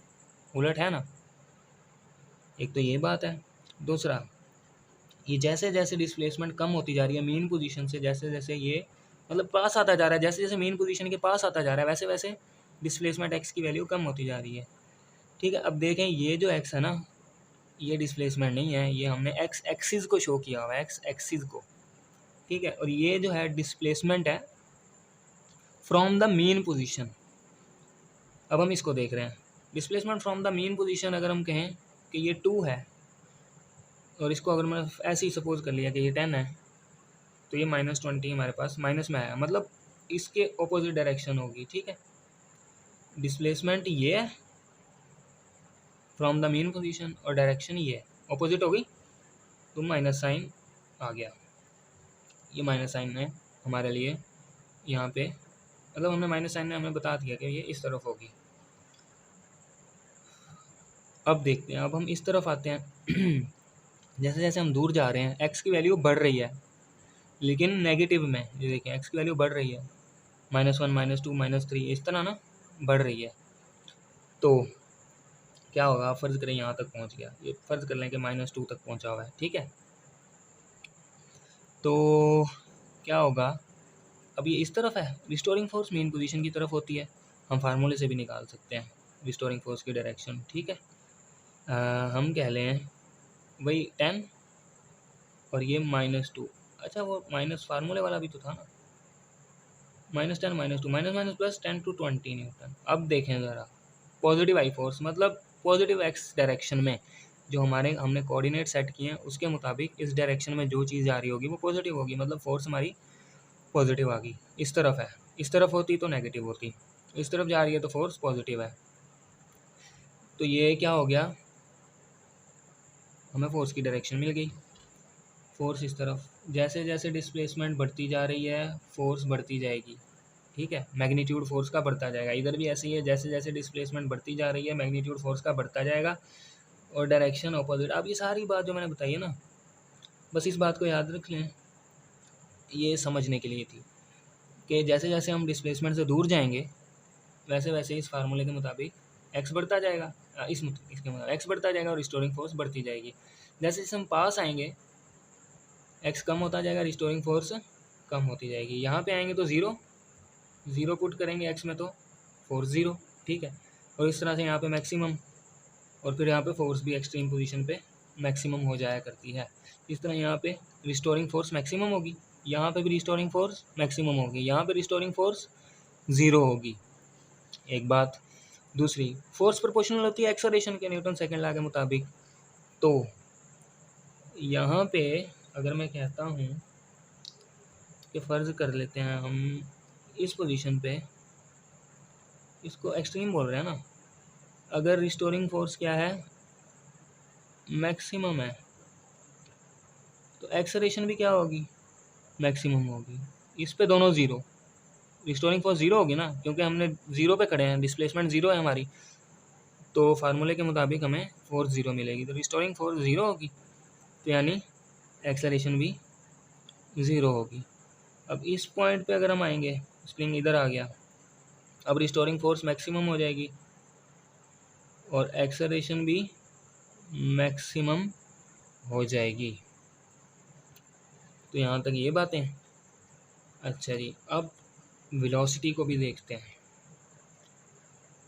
उलट है ना, एक तो ये बात है। दूसरा, ये जैसे जैसे डिस्प्लेसमेंट कम होती जा रही है मीन पोजीशन से, जैसे जैसे ये मतलब पास आता जा रहा है, जैसे जैसे मेन पोजीशन के पास आता जा रहा है, वैसे वैसे डिस्प्लेसमेंट एक्स की वैल्यू कम होती जा रही है, ठीक है। अब देखें ये जो एक्स है ना, ये डिस्प्लेसमेंट नहीं है, ये हमने एक्स एक्सिस को शो किया हुआ है, एक्स एक्सिस को, ठीक है। और ये जो है डिस्प्लेसमेंट है फ्रॉम द मीन पोजीशन। अब हम इसको देख रहे हैं, displacement from the mean position, अगर हम कहें कि ये 2 है, और इसको अगर मैं ऐसे ही सपोज कर लिया कि ये 10 है, तो ये -20 हमारे पास माइनस में आया, मतलब इसके ऑपोजिट डायरेक्शन होगी, ठीक है। डिस्प्लेसमेंट ये है फ्रॉम द मीन पोजीशन और डायरेक्शन ये ऑपोजिट होगी, तो माइनस साइन आ गया। ये माइनस साइन है हमारे लिए यहाँ पे, मतलब हमने माइनस साइन ने हमें बता दिया कि ये इस तरफ होगी। अब देखते हैं, अब हम इस तरफ आते हैं। जैसे जैसे हम दूर जा रहे हैं, एक्स की वैल्यू बढ़ रही है, लेकिन नेगेटिव में, ये देखें एक्स की वैल्यू बढ़ रही है, -1 -2 -3 इस तरह ना बढ़ रही है। तो क्या होगा, फ़र्ज़ करें यहाँ तक पहुँच गया, ये फ़र्ज़ कर लें कि -2 तक पहुँचा हुआ है, ठीक है। तो क्या होगा, अब ये इस तरफ है, रिस्टोरिंग फोर्स मेन पोजीशन की तरफ होती है, हम फार्मूले से भी निकाल सकते हैं। रिस्टोरिंग फोर्स की डायरेक्शन, ठीक है। हम कह लें वही 10 और ये -2। अच्छा वो माइनस फार्मूले वाला भी तो था ना, -10 -2 minus minus plus 10 to 20 Newton. अब देखें ज़रा पॉजिटिव आई फोर्स मतलब पॉजिटिव एक्स डायरेक्शन में जो हमने कोऑर्डिनेट सेट किए हैं उसके मुताबिक इस डायरेक्शन में जो चीज़ जा रही होगी वो पॉजिटिव होगी, मतलब फोर्स हमारी पॉजिटिव आ गई। इस तरफ है, इस तरफ होती तो नेगेटिव होती, इस तरफ जा रही है तो फोर्स पॉजिटिव है। तो ये क्या हो गया, हमें फोर्स की डायरेक्शन मिल गई। फोर्स इस तरफ, जैसे जैसे डिस्प्लेसमेंट बढ़ती जा रही है फोर्स बढ़ती जाएगी, ठीक है। मैग्नीट्यूड फोर्स का बढ़ता जाएगा, इधर भी ऐसे ही है, जैसे जैसे डिस्प्लेसमेंट बढ़ती जा रही है मैग्नीट्यूड फोर्स का बढ़ता जाएगा और डायरेक्शन ऑपोजिट। अब ये सारी बात जो मैंने बताई है ना, बस इस बात को याद रख लें, ये समझने के लिए थी कि जैसे जैसे हम डिस्प्लेसमेंट से दूर जाएंगे वैसे वैसे इस फार्मूले के मुताबिक एक्स बढ़ता जाएगा, इसके मुताबिक एक्स बढ़ता जाएगा और रिस्टोरिंग फोर्स बढ़ती जाएगी। जैसे जैसे हम पास आएंगे एक्स कम होता जाएगा, रिस्टोरिंग फोर्स कम होती जाएगी। यहाँ पे आएंगे तो ज़ीरो पुट करेंगे एक्स में तो फोर्स ज़ीरो, ठीक है। और इस तरह से यहाँ पे मैक्सिमम, और फिर यहाँ पे फोर्स भी एक्सट्रीम पोजीशन पे मैक्सिमम हो जाया करती है। इस तरह यहाँ पे रिस्टोरिंग फोर्स मैक्सिमम होगी, यहाँ पे भी रिस्टोरिंग फोर्स मैक्सिमम होगी, यहाँ पे रिस्टोरिंग फोर्स ज़ीरो होगी, एक बात। दूसरी, फोर्स प्रोपोर्शनल होती है एक्सेलरेशन के, न्यूटन सेकंड लॉ के मुताबिक। तो यहाँ पे अगर मैं कहता हूँ कि फ़र्ज़ कर लेते हैं हम इस पोजीशन पे, इसको एक्सट्रीम बोल रहे हैं ना, अगर रिस्टोरिंग फोर्स क्या है मैक्सिमम है तो एक्सेलरेशन भी क्या होगी मैक्सिमम होगी। इस पे दोनों ज़ीरो, रिस्टोरिंग फोर्स ज़ीरो होगी ना क्योंकि हमने ज़ीरो पे खड़े हैं, डिस्प्लेसमेंट ज़ीरो है हमारी, तो फार्मूले के मुताबिक हमें फोर्स ज़ीरो मिलेगी, तो रिस्टोरिंग फोर्स ज़ीरो होगी, तो यानी एक्सेलरेशन भी ज़ीरो होगी। अब इस पॉइंट पे अगर हम आएंगे, स्प्रिंग इधर आ गया, अब रिस्टोरिंग फोर्स मैक्सिमम हो जाएगी और एक्सेलरेशन भी मैक्सिमम हो जाएगी। तो यहाँ तक ये बातें। अच्छा जी, अब वेलोसिटी को भी देखते हैं।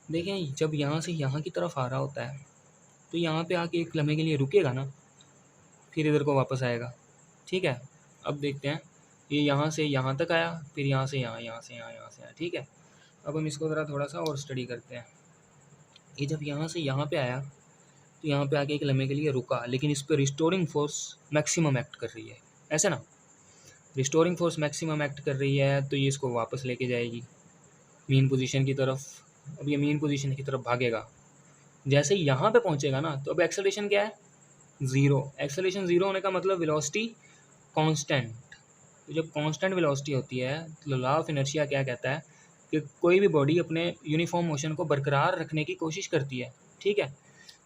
देखें जब यहाँ से यहाँ की तरफ आ रहा होता है तो यहाँ पे आके एक लम्हे के लिए रुकेगा ना, फिर इधर को वापस आएगा, ठीक है। अब देखते हैं ये यहाँ से यहाँ तक आया, फिर यहाँ से यहाँ, यहाँ से यहाँ, यहाँ से यहाँ, ठीक है। अब हम इसको ज़रा थोड़ा सा और स्टडी करते हैं। ये जब यहाँ से यहाँ पे आया तो यहाँ पे आके एक लम्हे के लिए रुका, लेकिन इस पर रिस्टोरिंग फोर्स मैक्सिमम एक्ट कर रही है, ऐसे ना, रिस्टोरिंग फोर्स मैक्सिमम एक्ट कर रही है तो ये इसको वापस लेके जाएगी मीन पोजीशन की तरफ। अब ये मीन पोजीशन की तरफ भागेगा, जैसे ही यहाँ पे पहुँचेगा ना तो अब एक्सेलरेशन क्या है ज़ीरो। एक्सेलरेशन ज़ीरो होने का मतलब वेलोसिटी कांस्टेंट। तो जब कांस्टेंट वेलोसिटी होती है तो लॉ ऑफ इनर्शिया क्या कहता है कि कोई भी बॉडी अपने यूनिफॉर्म मोशन को बरकरार रखने की कोशिश करती है, ठीक है।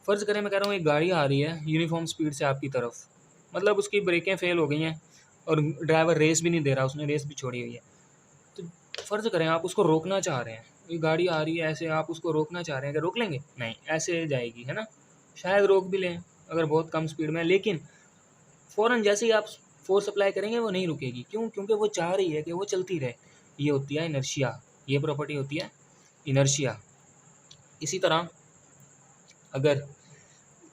फ़र्ज़ करें मैं कह रहा हूँ एक गाड़ी आ रही है यूनिफॉर्म स्पीड से आपकी तरफ, मतलब उसकी ब्रेकें फ़ेल हो गई हैं और ड्राइवर रेस भी नहीं दे रहा, उसने रेस भी छोड़ी हुई है। तो फ़र्ज़ करें आप उसको रोकना चाह रहे हैं, ये गाड़ी आ रही है ऐसे, आप उसको रोकना चाह रहे हैं, कि रोक लेंगे? नहीं, ऐसे जाएगी, है ना। शायद रोक भी लें अगर बहुत कम स्पीड में, लेकिन फ़ौरन जैसे ही आप फोर्स अप्लाई करेंगे वो नहीं रुकेगी। क्यों? क्योंकि वो चाह रही है कि वो चलती रहे। ये होती है इनर्शिया, ये प्रॉपर्टी होती है इनर्शिया। इसी तरह अगर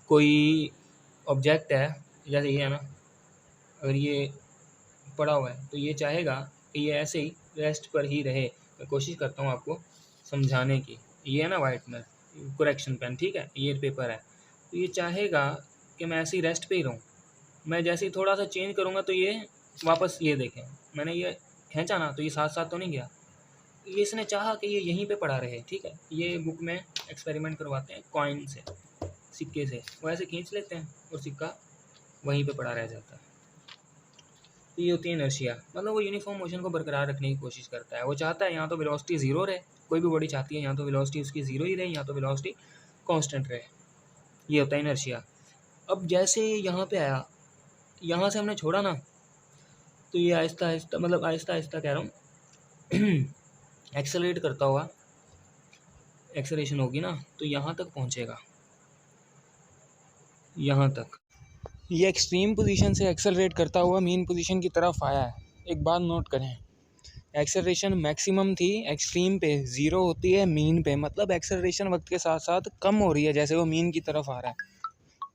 कोई ऑब्जेक्ट है, जैसे ये है ना, अगर ये पड़ा हुआ है तो ये चाहेगा कि ये ऐसे ही रेस्ट पर ही रहे। मैं कोशिश करता हूँ आपको समझाने की। ये है ना व्हाइटनर करेक्शन पेन, ठीक है, ये पेपर है, तो ये चाहेगा कि मैं ऐसे ही रेस्ट पे ही रहूँ। मैं जैसे ही थोड़ा सा चेंज करूँगा तो ये वापस, ये देखें मैंने ये खींचा ना तो ये साथ साथ तो नहीं गया, ये इसने चाहा कि ये यहीं पे पड़ा रहे, ठीक है। ये बुक में एक्सपेरिमेंट करवाते हैं कॉइन से, सिक्के से, वो ऐसे खींच लेते हैं और सिक्का वहीं पे पड़ा रह जाता है। तो ये होती है इनर्शिया, मतलब वो यूनिफॉर्म मोशन को बरकरार रखने की कोशिश करता है। वो चाहता है यहाँ तो वेलोसिटी ज़ीरो रहे, कोई भी बॉडी चाहती है यहाँ तो वेलोसिटी उसकी ज़ीरो ही रहे, यहाँ तो वेलोसिटी कांस्टेंट रहे। ये होता है इनर्शिया। अब जैसे यहाँ पे आया, यहाँ से हमने छोड़ा ना तो ये आहिस्ता आहिस्ता, मतलब आहिस्ता आहिस्ता कह रहा हूँ एक्सेलरेट करता हुआ, एक्सेलरेशन होगी ना तो यहाँ तक पहुँचेगा, यहाँ तक। ये एक्सट्रीम पोजीशन से एक्सेलरेट करता हुआ मीन पोजीशन की तरफ आया है। एक बात नोट करें, एक्सेलरेशन मैक्सिमम थी एक्सट्रीम पे, ज़ीरो होती है मीन पे, मतलब एक्सेलरेशन वक्त के साथ साथ कम हो रही है जैसे वो मीन की तरफ आ रहा है,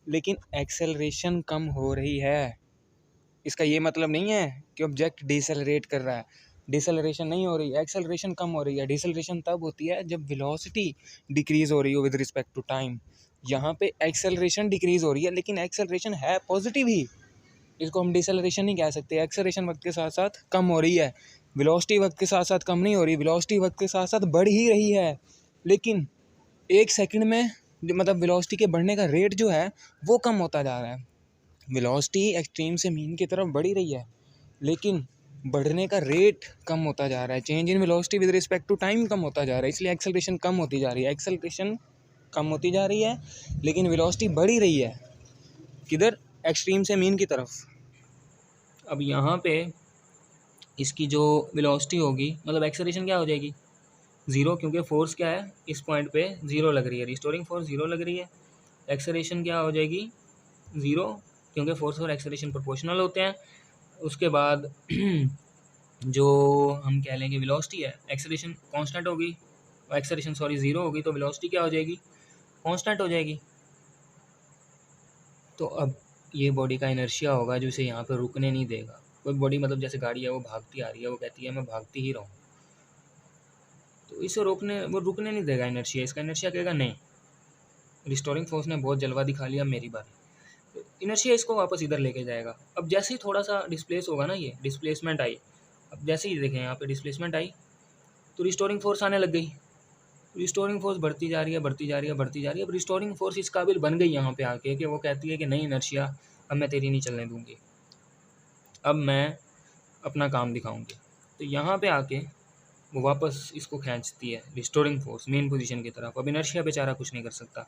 लेकिन एक्सेलरेशन कम हो रही है। इसका ये मतलब नहीं है कि ऑब्जेक्ट डिसेलरेट कर रहा है, डिसेलरेशन नहीं हो रही, एक्सेलरेशन कम हो रही है। डिसेलरेशन तब होती है जब वेलोसिटी डिक्रीज़ हो रही हो विद रिस्पेक्ट टू टाइम। यहाँ पे एक्सेलरेशन डिक्रीज़ हो रही है लेकिन एक्सेलरेशन है पॉजिटिव ही, इसको हम डिसेलरेशन नहीं कह सकते। एक्सेलरेशन वक्त के साथ साथ कम हो रही है, वेलोसिटी वक्त के साथ साथ कम नहीं हो रही, वेलोसिटी वक्त के साथ साथ बढ़ ही रही है। लेकिन एक सेकंड में मतलब वेलोसिटी के बढ़ने का रेट जो है वो कम होता जा रहा है। वेलोसिटी एक्सट्रीम से मीन की तरफ बढ़ ही रही है लेकिन बढ़ने का रेट कम होता जा रहा है। Change in velocity with respect to time कम होता जा रहा है, इसलिए एक्सेलरेशन कम होती जा रही है। एक्सेलरेशन कम होती जा रही है लेकिन वेलोसिटी बढ़ ही रही है, किधर, एक्सट्रीम से मीन की तरफ। अब यहाँ पे इसकी जो वेलोसिटी होगी मतलब एक्सेलरेशन क्या हो जाएगी, ज़ीरो, क्योंकि फोर्स क्या है इस पॉइंट पे ज़ीरो लग रही है, रिस्टोरिंग फोर्स ज़ीरो लग रही है। एक्सेलरेशन क्या हो जाएगी, ज़ीरो, क्योंकि फोर्स और एक्सेलरेशन प्रोपोर्शनल होते हैं। उसके बाद जो हम कह लें कि वेलोसिटी है, एक्सेलरेशन कांस्टेंट होगी, एक्सेलरेशन सॉरी ज़ीरो होगी, तो वेलोसिटी क्या हो जाएगी, कांस्टेंट हो जाएगी। तो अब ये बॉडी का इनर्शिया होगा जो इसे यहाँ पे रुकने नहीं देगा। कोई बॉडी मतलब जैसे गाड़ी है वो भागती आ रही है, वो कहती है मैं भागती ही रहूँ, तो इसे वो रुकने नहीं देगा इनर्शिया। इसका इनर्शिया कहेगा नहीं, रिस्टोरिंग फोर्स ने बहुत जलवा दिखा लिया, मेरी बारी। इनर्शिया इसको वापस इधर लेके जाएगा। अब जैसे ही थोड़ा सा डिस्प्लेस होगा ना, ये डिस्प्लेसमेंट आई, अब जैसे ही देखें यहाँ पे डिस्प्लेसमेंट आई तो रिस्टोरिंग फोर्स आने लग गई। रिस्टोरिंग फोर्स बढ़ती जा रही है, बढ़ती जा रही है, बढ़ती जा रही है। अब रिस्टोरिंग फोर्स इस काबिल बन गई यहाँ पे आके कि वो कहती है कि नहीं इनर्शिया, अब मैं तेरी नहीं चलने दूंगी, अब मैं अपना काम दिखाऊंगी। तो यहाँ पे आके वो वापस इसको खींचती है रिस्टोरिंग फोर्स मेन पोजीशन की तरफ। अब इनर्शिया बेचारा कुछ नहीं कर सकता,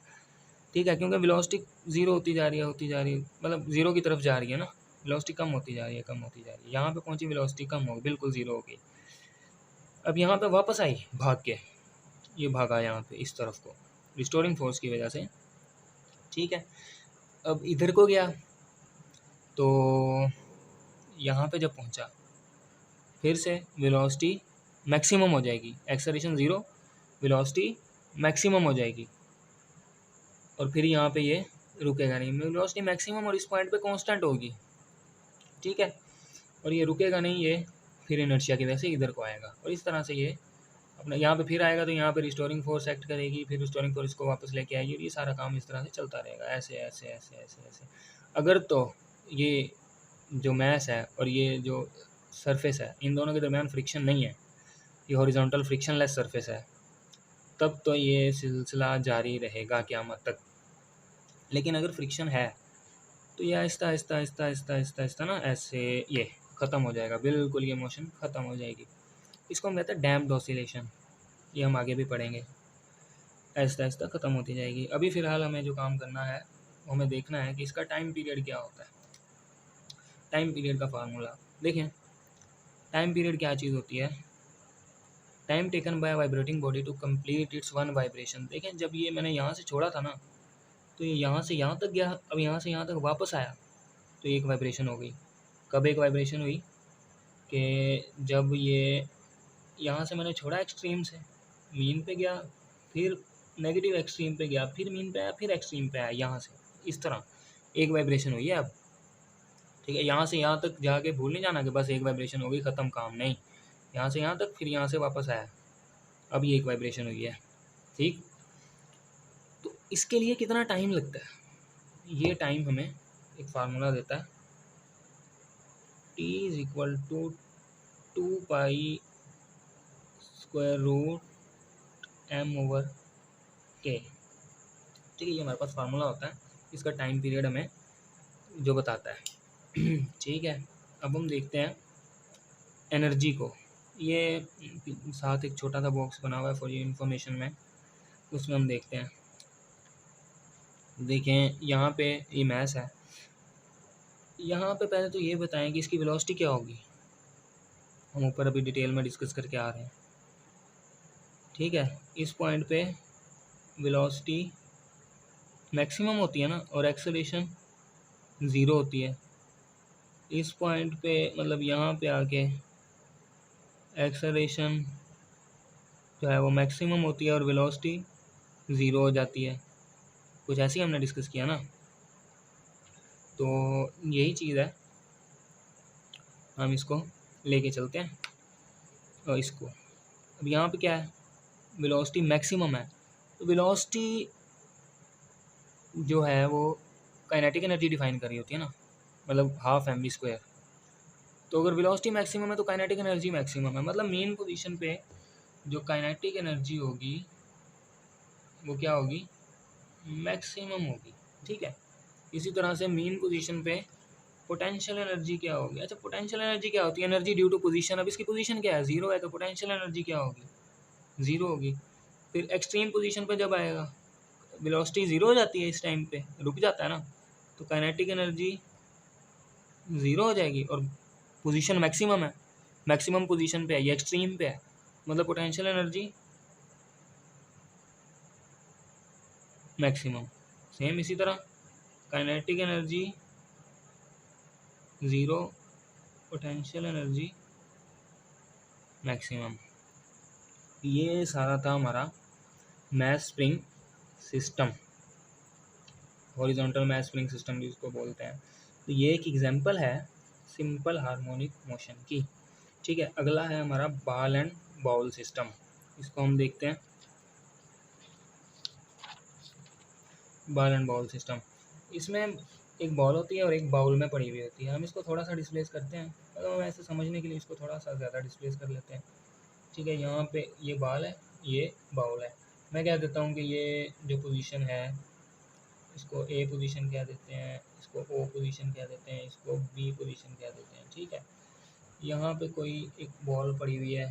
ठीक है, क्योंकि वेलोसिटी ज़ीरो होती जा रही है, होती जा रही है, मतलब ज़ीरो की तरफ जा रही है ना, वेलोसिटी कम होती जा रही है, कम होती जा रही है। यहाँ पे पहुँची वेलोसिटी कम हो गई, बिल्कुल ज़ीरो हो गई। अब यहाँ पे वापस आई भाग के, ये भागा यहाँ पे इस तरफ को रिस्टोरिंग फोर्स की वजह से, ठीक है। अब इधर को गया तो यहाँ पे जब पहुँचा फिर से वेलोसिटी मैक्सिमम हो जाएगी, एक्सेलरेशन ज़ीरो, वेलोसिटी मैक्सिमम हो जाएगी, और फिर यहाँ पे ये रुकेगा नहीं, वेलोसिटी मैक्सिमम और इस पॉइंट पे कांस्टेंट होगी, ठीक है, और ये रुकेगा नहीं, ये फिर इनर्शिया की वजह से इधर को आएगा और इस तरह से ये अपना यहाँ पे फिर आएगा, तो यहाँ पे रिस्टोरिंग फोर्स एक्ट करेगी, फिर रिस्टोरिंग फोर्स को वापस लेके आएगी और ये सारा काम इस तरह से चलता रहेगा, ऐसे ऐसे ऐसे ऐसे ऐसे। अगर तो ये जो मैस है और ये जो सरफेस है इन दोनों के दरमियान फ्रिक्शन नहीं है, ये हॉरिजॉन्टल फ्रिक्शनलेस सरफेस है, तब तो ये सिलसिला जारी रहेगा क़यामत तक। लेकिन अगर फ्रिक्शन है तो ये आहिस्ता आहिस्ता आहिस्ता आहिस्ता आहिस्ता आहिस्ता ना ऐसे ये ख़त्म हो जाएगा, बिल्कुल ये मोशन ख़त्म हो जाएगी। इसको हम कहते हैं डैम्प्ड ऑसिलेशन, ये हम आगे भी पढ़ेंगे। आहिस्ता आहिस्ता ख़त्म होती जाएगी। अभी फ़िलहाल हमें जो काम करना है वो हमें देखना है कि इसका टाइम पीरियड क्या होता है। टाइम पीरियड का फार्मूला देखें, टाइम पीरियड क्या चीज़ होती है, time taken by vibrating body to complete its one vibration. देखें जब ये मैंने यहाँ से छोड़ा था ना, तो ये यहाँ से यहाँ तक गया, अब यहाँ से यहाँ तक वापस आया, तो एक वाइब्रेशन हो गई। कब एक वाइब्रेशन हुई कि जब ये यहाँ से मैंने छोड़ा एक्सट्रीम से, मीन पे गया, फिर नेगेटिव एक्सट्रीम पे गया, फिर मीन पे आया, फिर एक्सट्रीम पे आया, यहाँ से इस तरह एक वाइब्रेशन हुई है। अब ठीक है, यहाँ से यहाँ तक जाके भूल नहीं जाना कि बस एक वाइब्रेशन हो गई ख़त्म काम, नहीं, यहाँ से यहाँ तक, फिर यहाँ से वापस आया, अब ये एक वाइब्रेशन हुई है, ठीक। तो इसके लिए कितना टाइम लगता है, ये टाइम हमें एक फार्मूला देता है, T is equal to 2 square root m/k, ठीक है, ये हमारे पास फार्मूला होता है, इसका टाइम पीरियड हमें जो बताता है। ठीक है, अब हम देखते हैं एनर्जी को। ये साथ एक छोटा सा बॉक्स बना हुआ है फॉर योर इन्फॉर्मेशन में, उसमें हम देखते हैं। देखें यहाँ पे ये मैस है, यहाँ पे पहले तो ये बताएं कि इसकी वेलोसिटी क्या होगी, हम ऊपर अभी डिटेल में डिस्कस करके आ रहे हैं, ठीक है। इस पॉइंट पे वेलोसिटी मैक्सिमम होती है ना, और एक्सेलरेशन ज़ीरो होती है। इस पॉइंट पे मतलब यहाँ पे आके एक्सेलरेशन जो है वो मैक्सिमम होती है और वेलोसिटी ज़ीरो हो जाती है। कुछ ऐसी हमने डिस्कस किया ना, तो यही चीज़ है, हम इसको लेके चलते हैं। और इसको अब यहाँ पे क्या है, वेलोसिटी मैक्सिमम है, तो वेलोसिटी जो है वो काइनेटिक एनर्जी डिफाइन कर रही होती है ना, मतलब हाफ एम वी स्क्वायर। तो अगर वेलोसिटी मैक्सिमम है तो काइनेटिक एनर्जी मैक्सिमम है, मतलब मेन पोजीशन पे जो काइनेटिक एनर्जी होगी वो क्या होगी, मैक्सिमम होगी। ठीक है, इसी तरह से मेन पोजीशन पे पोटेंशियल एनर्जी क्या होगी। अच्छा, पोटेंशियल एनर्जी क्या होती है, एनर्जी ड्यू टू पोजीशन। अब इसकी पोजीशन क्या है, जीरो है, तो पोटेंशियल एनर्जी क्या होगी, जीरो होगी। फिर एक्सट्रीम पोजीशन पे जब आएगा, वेलोसिटी जीरो हो जाती है, इस टाइम पे रुक जाता है ना, तो काइनेटिक एनर्जी ज़ीरो हो जाएगी और पोजीशन मैक्सिमम है, मैक्सिमम पोजीशन पे है, ये एक्सट्रीम पे है, मतलब पोटेंशियल एनर्जी मैक्सिमम। सेम इसी तरह kinetic energy zero, potential energy maximum. ये सारा था हमारा mass spring system, horizontal mass spring system जिसको बोलते हैं। तो ये एक एग्जांपल है सिंपल हार्मोनिक मोशन की। ठीक है, अगला है हमारा बॉल एंड बाउल सिस्टम, इसको हम देखते हैं। बॉल एंड बाउल सिस्टम, इसमें एक बॉल होती है और एक बाउल में पड़ी हुई होती है। हम इसको थोड़ा सा डिस्प्लेस करते हैं, मतलब हम ऐसे समझने के लिए इसको थोड़ा सा ज़्यादा डिस्प्लेस कर लेते हैं। ठीक है, यहाँ पे ये बॉल है, ये बाउल है। मैं कह देता हूँ कि ये जो पोजीशन है इसको ए पोजीशन कह देते हैं, इसको ओ पोजीशन कह देते हैं, इसको बी पोजीशन कह देते हैं। ठीक है, यहाँ पे कोई एक बॉल पड़ी हुई है।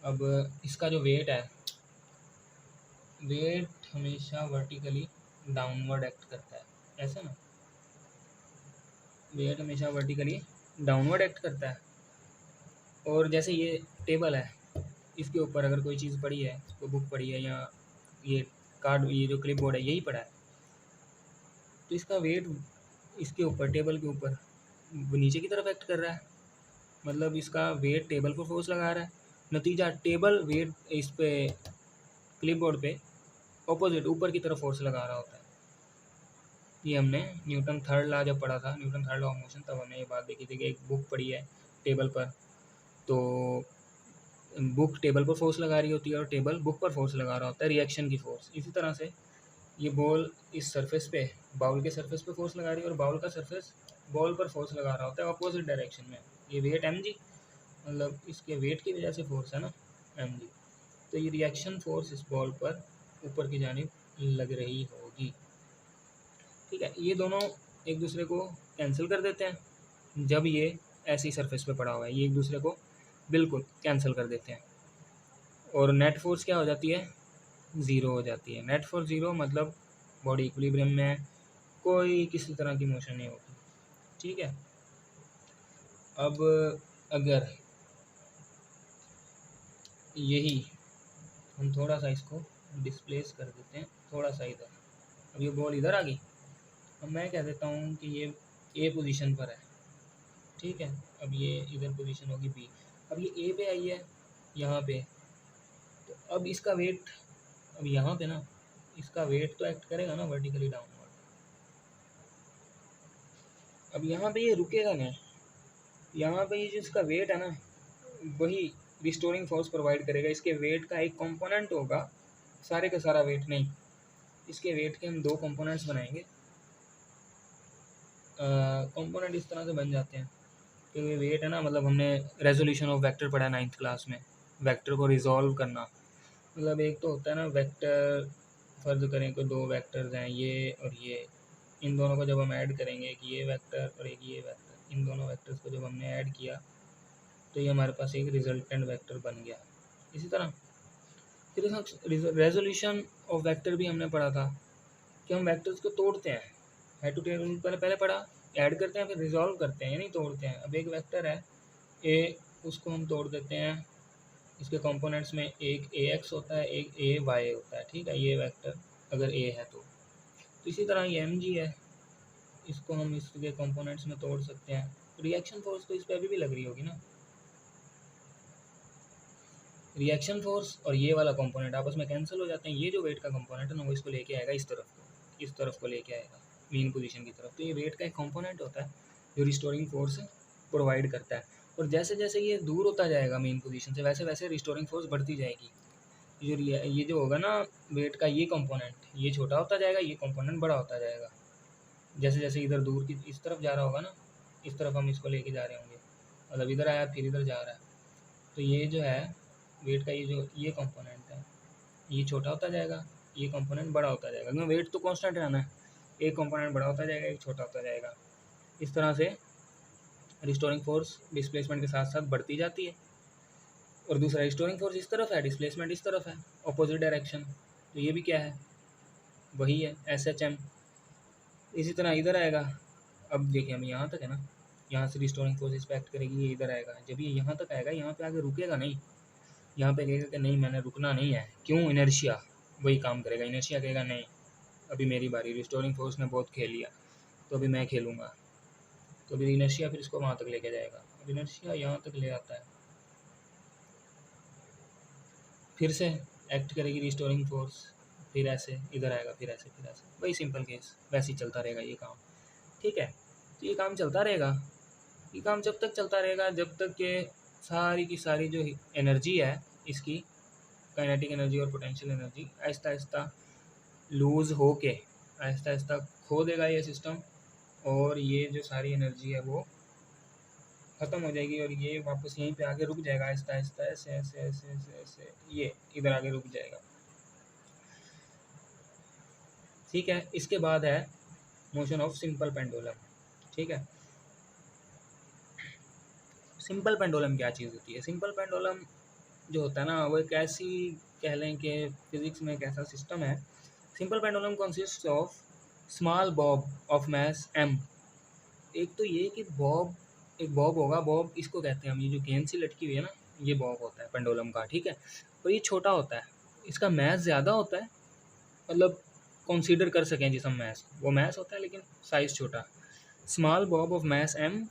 अब इसका जो वेट है, वेट हमेशा वर्टिकली डाउनवर्ड एक्ट करता है, ऐसा ना, वेट हमेशा वर्टिकली डाउनवर्ड एक्ट करता है। और जैसे ये टेबल है, इसके ऊपर अगर कोई चीज़ पड़ी है, कोई बुक पड़ी है या ये कार्ड, ये जो क्लिप बोर्ड है यही पड़ा है, तो इसका वेट इसके ऊपर, टेबल के ऊपर वो नीचे की तरफ एक्ट कर रहा है, मतलब इसका वेट टेबल पर फोर्स लगा रहा है। नतीजा टेबल वेट इस पे क्लिप बोर्ड पे ऑपोजिट ऊपर की तरफ फोर्स लगा रहा होता है। ये हमने न्यूटन थर्ड लॉ जब पढ़ा था, Newton third law of motion, तब हमने ये बात देखी थी कि एक बुक पड़ी है टेबल पर, तो बुक टेबल पर फोर्स लगा रही होती है और टेबल बुक पर फोर्स लगा रहा होता है, रिएक्शन की फोर्स। इसी तरह से ये बॉल इस सरफेस पे, बाउल के सरफेस पे फोर्स लगा रही है और बाउल का सरफेस बॉल पर फोर्स लगा रहा होता है अपोजिट डायरेक्शन में। ये वेट एम जी, मतलब इसके वेट की वजह से फोर्स है ना एम जी, तो ये रिएक्शन फोर्स इस बॉल पर ऊपर की जानिब लग रही होगी। ठीक है, ये दोनों एक दूसरे को कैंसिल कर देते हैं जब ये ऐसी सरफेस पे पड़ा हुआ है, ये एक दूसरे को बिल्कुल कैंसिल कर देते हैं और नेट फोर्स क्या हो जाती है, ज़ीरो हो जाती है। नेट फोर्स ज़ीरो मतलब बॉडी इक्विलिब्रियम में है, कोई किसी तरह की मोशन नहीं होती। ठीक है, अब अगर यही हम थोड़ा सा इसको डिस्प्लेस कर देते हैं, थोड़ा सा इधर, अब ये बॉल इधर आ गई, अब मैं कह देता हूँ कि ये ए पोजीशन पर है। ठीक है, अब ये इधर पोजीशन होगी बी, अब ये ए पे आई है यहाँ पे, तो अब इसका वेट, अब यहाँ पे ना इसका वेट तो एक्ट करेगा ना वर्टिकली डाउनवर्ड, अब यहाँ पे ये रुकेगा नहीं, यहाँ पे ये जो इसका वेट है ना वही रिस्टोरिंग फोर्स प्रोवाइड करेगा। इसके वेट का एक कंपोनेंट होगा, सारे का सारा वेट नहीं, इसके वेट के हम दो कंपोनेंट्स बनाएंगे। कंपोनेंट इस तरह से बन जाते हैं कि वेट है ना, मतलब हमने रेजोल्यूशन ऑफ वेक्टर पढ़ा है 9th क्लास में, वेक्टर को रिजॉल्व करना, मतलब एक तो होता है ना वेक्टर, फर्ज करें कि दो वेक्टर्स हैं ये और ये, इन दोनों को जब हम ऐड करेंगे, एक ये वेक्टर और एक ये वेक्टर, इन दोनों वेक्टर्स को जब हमने ऐड किया तो ये हमारे पास एक रिजल्टेंट वेक्टर बन गया। इसी तरह फिर रेजोल्यूशन ऑफ वेक्टर भी हमने पढ़ा था कि हम वेक्टर्स को तोड़ते हैं, हेड टू टेल पहले पहले पढ़ा, ऐड करते हैं फिर रिजॉल्व करते हैं, यानी तोड़ते हैं। अब एक वेक्टर है ए, उसको हम तोड़ देते हैं, इसके कंपोनेंट्स में एक ए एक्स होता है, एक ए वाई होता है। ठीक है, ये वेक्टर अगर ए है तो इसी तरह ये एम जी है, इसको हम इसके कंपोनेंट्स में तोड़ सकते हैं। रिएक्शन फोर्स तो इस पर अभी भी लग रही होगी ना, रिएक्शन फोर्स और ये वाला कंपोनेंट आपस में कैंसिल हो जाते हैं। ये जो वेट का कंपोनेंट है ना वो इसको लेके आएगा इस तरफ को लेके आएगा मेन पोजीशन की तरफ। तो ये वेट का एक कंपोनेंट होता है जो रिस्टोरिंग फोर्स प्रोवाइड करता है। और जैसे जैसे ये दूर होता जाएगा मेन पोजीशन से वैसे वैसे रिस्टोरिंग फोर्स बढ़ती जाएगी। ये जो होगा ना वेट का ये कंपोनेंट, ये छोटा होता जाएगा, ये कंपोनेंट बड़ा होता जाएगा। जैसे जैसे इधर दूर की इस तरफ जा रहा होगा ना, इस तरफ हम इसको लेके जा रहे होंगे, मतलब इधर आया फिर इधर जा रहा है, तो ये जो है वेट का ये कंपोनेंट है, ये छोटा होता जाएगा, ये कंपोनेंट बड़ा होता जाएगा, क्योंकि वेट तो कांस्टेंट रहना है। एक कंपोनेंट बड़ा होता जाएगा, एक छोटा होता जाएगा। इस तरह से रिस्टोरिंग फोर्स डिस्प्लेसमेंट के साथ साथ बढ़ती जाती है। और दूसरा रिस्टोरिंग फोर्स इस तरफ है, डिस्प्लेसमेंट इस तरफ है, अपोजिट डायरेक्शन। तो ये भी क्या है, वही है SHM। इसी तरह इधर आएगा। अब देखिए हम यहाँ तक है ना, यहाँ से रिस्टोरिंग फोर्स इस पर एक्ट करेगी, ये इधर आएगा। जब ये यहाँ तक आएगा, यहाँ पे आगे रुकेगा नहीं, यहाँ पे कहेगा कि नहीं मैंने रुकना नहीं है। क्यों? इनर्शिया वही काम करेगा। इनर्शिया कहेगा नहीं अभी मेरी बारी, रिस्टोरिंग फोर्स ने बहुत खेल लिया तो अभी मैं खेलूँगा। तो अभी इनर्शिया फिर इसको वहाँ तक लेके जाएगा। अब इनर्शिया यहाँ तक ले आता है, फिर से एक्ट करेगी रिस्टोरिंग फोर्स, फिर ऐसे इधर आएगा, फिर ऐसे फिर ऐसे, वही सिंपल केस वैसे ही चलता रहेगा ये काम। ठीक है, तो ये काम चलता रहेगा। ये काम जब तक चलता रहेगा जब तक के सारी की सारी जो एनर्जी है इसकी, काइनेटिक एनर्जी और potential energy Aahista Aahista loose हो के आहिस्ता आहिस्ता खो देगा ये सिस्टम, और ये जो सारी एनर्जी है वो ख़त्म हो जाएगी और ये वापस यहीं पे आके रुक जाएगा आहिस्ता आहिस्ता, ऐसे ऐसे ऐसे ऐसे ऐसे ये इधर आके रुक जाएगा। ठीक है, इसके बाद है मोशन ऑफ सिंपल पेंडुलम। ठीक है, सिंपल पेंडुलम क्या चीज़ होती है? सिंपल पेंडुलम जो होता है ना वो एक ऐसी, कह लें कि फिजिक्स में एक ऐसा सिस्टम है। Simple pendulum consist of small bob of mass m। एक तो ये कि बॉब, एक बॉब होगा, बॉब इसको कहते हैं हम, ये जो गेंद सी लटकी हुई है ना ये बॉब होता है पेंडुलम का। ठीक है, तो ये छोटा होता है, इसका मैस ज़्यादा होता है, मतलब कंसीडर कर सकें जिस हम मैस, वो मैस होता है लेकिन साइज़ छोटा। Small bob of mass m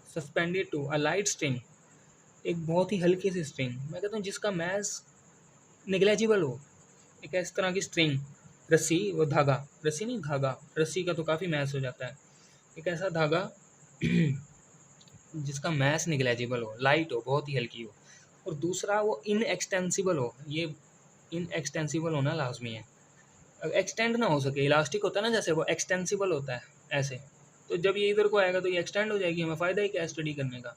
suspended to a light string, एक बहुत ही हल्की सी स्ट्रिंग, मैं कहता हूँ जिसका मैस निगलेजिबल हो। एक इस तरह की स्ट्रिंग, रस्सी, वो धागा, रस्सी नहीं धागा, रस्सी का तो काफ़ी मैस हो जाता है। एक ऐसा धागा जिसका मैस निगलेजिबल हो, लाइट हो, बहुत ही हल्की हो। और दूसरा वो इनएक्सटेंसिबल हो, ये इनएक्सटेंसिबल होना लाजमी है। एक्सटेंड ना हो सके, इलास्टिक होता है ना जैसे, वो एक्सटेंसिबल होता है ऐसे। तो जब ये इधर को आएगा तो ये एक्सटेंड हो जाएगी, हमें फ़ायदा ही क्या स्टडी करने का।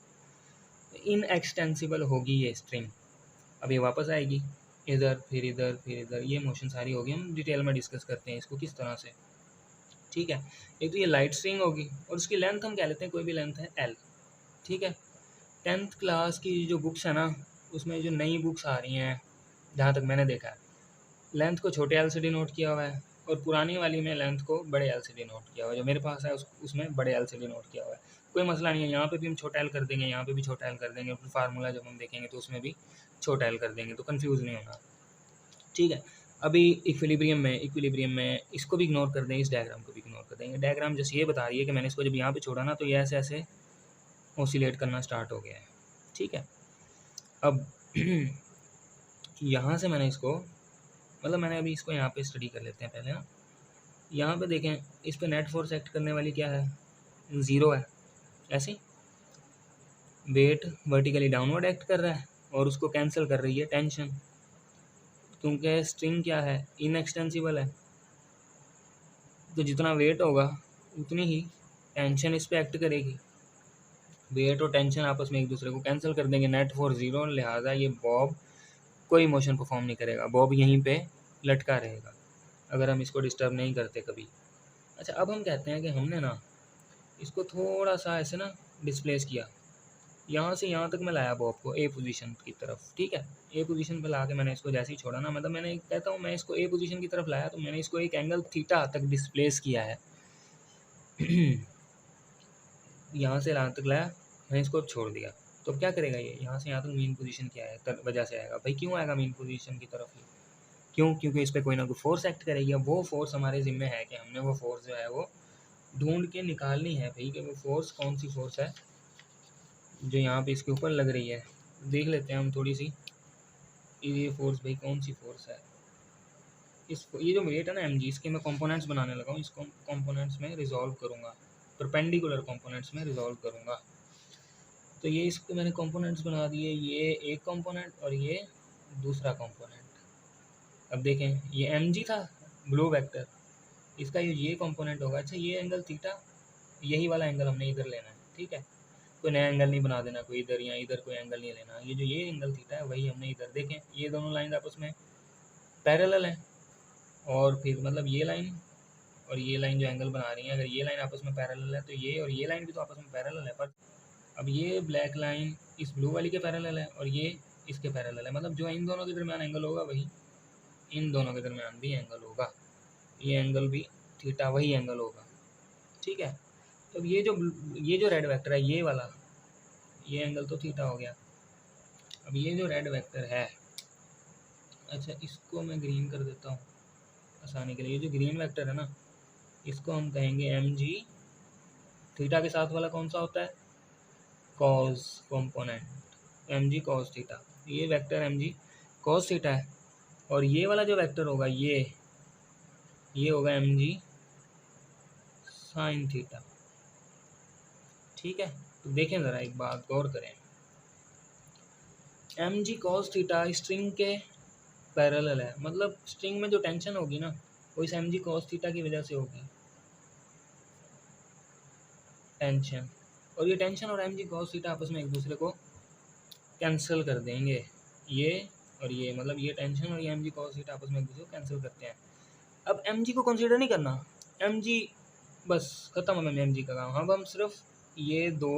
इनएक्सटेंसिबल होगी ये स्ट्रिंग। अब ये वापस आएगी इधर, फिर इधर, फिर इधर, ये मोशन सारी होगी, हम डिटेल में डिस्कस करते हैं इसको किस तरह से। ठीक है, एक तो ये लाइट स्ट्रिंग होगी और उसकी लेंथ हम कह लेते हैं, कोई भी लेंथ है L। ठीक है, 10th क्लास की जो बुक्स है ना उसमें जो नई बुक्स आ रही हैं, जहाँ तक मैंने देखा है, लेंथ को छोटे एल से डिनोट किया हुआ है और पुरानी वाली में लेंथ को बड़े एल से डिनोट किया हुआ है। जो मेरे पास है उसमें बड़े एल से डिनोट किया हुआ है। कोई मसला नहीं है, यहाँ पे भी हम छोटा एल कर देंगे, यहाँ पे भी छोटा एल कर देंगे, फिर फार्मूला जब हम देखेंगे तो उसमें भी छोटा एल कर देंगे, तो कन्फ्यूज़ नहीं होना। ठीक है, अभी इक्विलिब्रियम में इसको भी इग्नोर कर देंगे, इस डायग्राम को भी इग्नोर कर देंगे। डायग्राम जैसे ये बता रही है कि मैंने इसको जब यहाँ पे छोड़ा ना तो ये ऐसे ऐसे ऑसिलेट करना स्टार्ट हो गया है। ठीक है, अब यहाँ से मैंने इसको, मतलब मैंने अभी इसको यहाँ पे स्टडी कर लेते हैं पहले ना। यहाँ पे देखें, इस पे नेट फोर्स एक्ट करने वाली क्या है, 0 है। ऐसे वेट वर्टिकली डाउनवर्ड एक्ट कर रहा है और उसको कैंसिल कर रही है टेंशन, क्योंकि स्ट्रिंग क्या है, इनएक्सटेंसिबल है। तो जितना वेट होगा उतनी ही टेंशन इस पे एक्ट करेगी। वेट और टेंशन आपस में एक दूसरे को कैंसिल कर देंगे, नेट फोर्स 0, लिहाजा ये बॉब कोई मोशन परफॉर्म नहीं करेगा, बॉब यहीं पे लटका रहेगा अगर हम इसको डिस्टर्ब नहीं करते कभी। अच्छा, अब हम कहते हैं कि हमने ना इसको थोड़ा सा ऐसे ना डिस्प्लेस किया, यहाँ से यहाँ तक मैं लाया बॉब को ए पोजीशन की तरफ। ठीक है, ए पोजीशन पे ला के मैंने इसको जैसे ही छोड़ा ना, मतलब मैंने कहता हूँ मैं इसको ए पोजीशन की तरफ लाया तो मैंने इसको एक एंगल थीटा तक डिस्प्लेस किया है। यहाँ से यहाँ तक लाया, मैंने इसको छोड़ दिया, तो क्या करेगा ये, यहाँ से यहाँ तक मेन पोजीशन क्या है वजह से आएगा। भाई क्यों आएगा मेन पोजीशन की तरफ ही? क्यों? क्योंकि इस पर कोई ना कोई फोर्स एक्ट करेगी। अब वो फोर्स हमारे ज़िम्मे है कि हमने वो फोर्स जो है वो ढूंढ के निकालनी है भाई, कि वो फोर्स कौन सी फोर्स है जो यहाँ पे इसके ऊपर लग रही है। देख लेते हैं हम थोड़ी सी, ये फोर्स भाई कौन सी फोर्स है, इसको ये जो वेट है ना mg, इसके मैं कंपोनेंट्स बनाने लगा हूँ, इसको कंपोनेंट्स में रिजॉल्व करूँगा, परपेंडिकुलर कंपोनेंट्स में रिजॉल्व करूँगा। तो ये इसके मैंने कंपोनेंट्स बना दिए, ये एक कंपोनेंट और ये दूसरा कंपोनेंट। अब देखें ये mg था ब्लू वेक्टर, इसका ये कंपोनेंट होगा। अच्छा ये एंगल थीटा, यही वाला एंगल हमने इधर लेना है, ठीक है, कोई नया एंगल नहीं बना देना, कोई इधर या इधर कोई एंगल नहीं लेना। ये जो ये एंगल थीटा है वही हमने इधर, देखें ये दोनों लाइन आपस में पैरेलल हैं, और फिर मतलब ये लाइन और ये लाइन जो एंगल बना रही है, अगर ये लाइन आपस में पैरेलल है तो ये और ये लाइन भी तो आपस में पैरेलल है। पर अब ये ब्लैक लाइन इस ब्लू वाली के पैरेलल है और ये इसके पैरेलल है, मतलब जो इन दोनों के दरमियान एंगल होगा वही इन दोनों के दरमियान भी एंगल होगा, ये एंगल भी थीटा वही एंगल होगा, ठीक है। तो ये जो रेड वेक्टर है ये वाला, ये एंगल तो थीटा हो गया। अब ये जो रेड वेक्टर है, अच्छा इसको मैं ग्रीन कर देता हूँ आसानी के लिए। ये जो ग्रीन वेक्टर है ना, इसको हम कहेंगे mg, थीटा के साथ वाला कौन सा होता है, cos component, mg cos theta. ये वेक्टर mg कॉस थीटा है, और ये वाला जो वेक्टर होगा ये होगा mg साइन थीटा, ठीक है। तो देखें ज़रा एक बात गौर करें, mg cos थीटा स्ट्रिंग के पैरेलल है, मतलब स्ट्रिंग में जो टेंशन होगी ना वो इस mg cos थीटा की वजह से होगी, टेंशन। और ये टेंशन और mg cos थीटा आपस में एक दूसरे को कैंसिल कर देंगे, ये और ये, मतलब ये टेंशन और ये mg cos थीटा आपस में एक दूसरे को कैंसिल करते हैं। अब mg को कंसीडर नहीं करना, mg बस खत्म है mg का काम। अब हम सिर्फ ये दो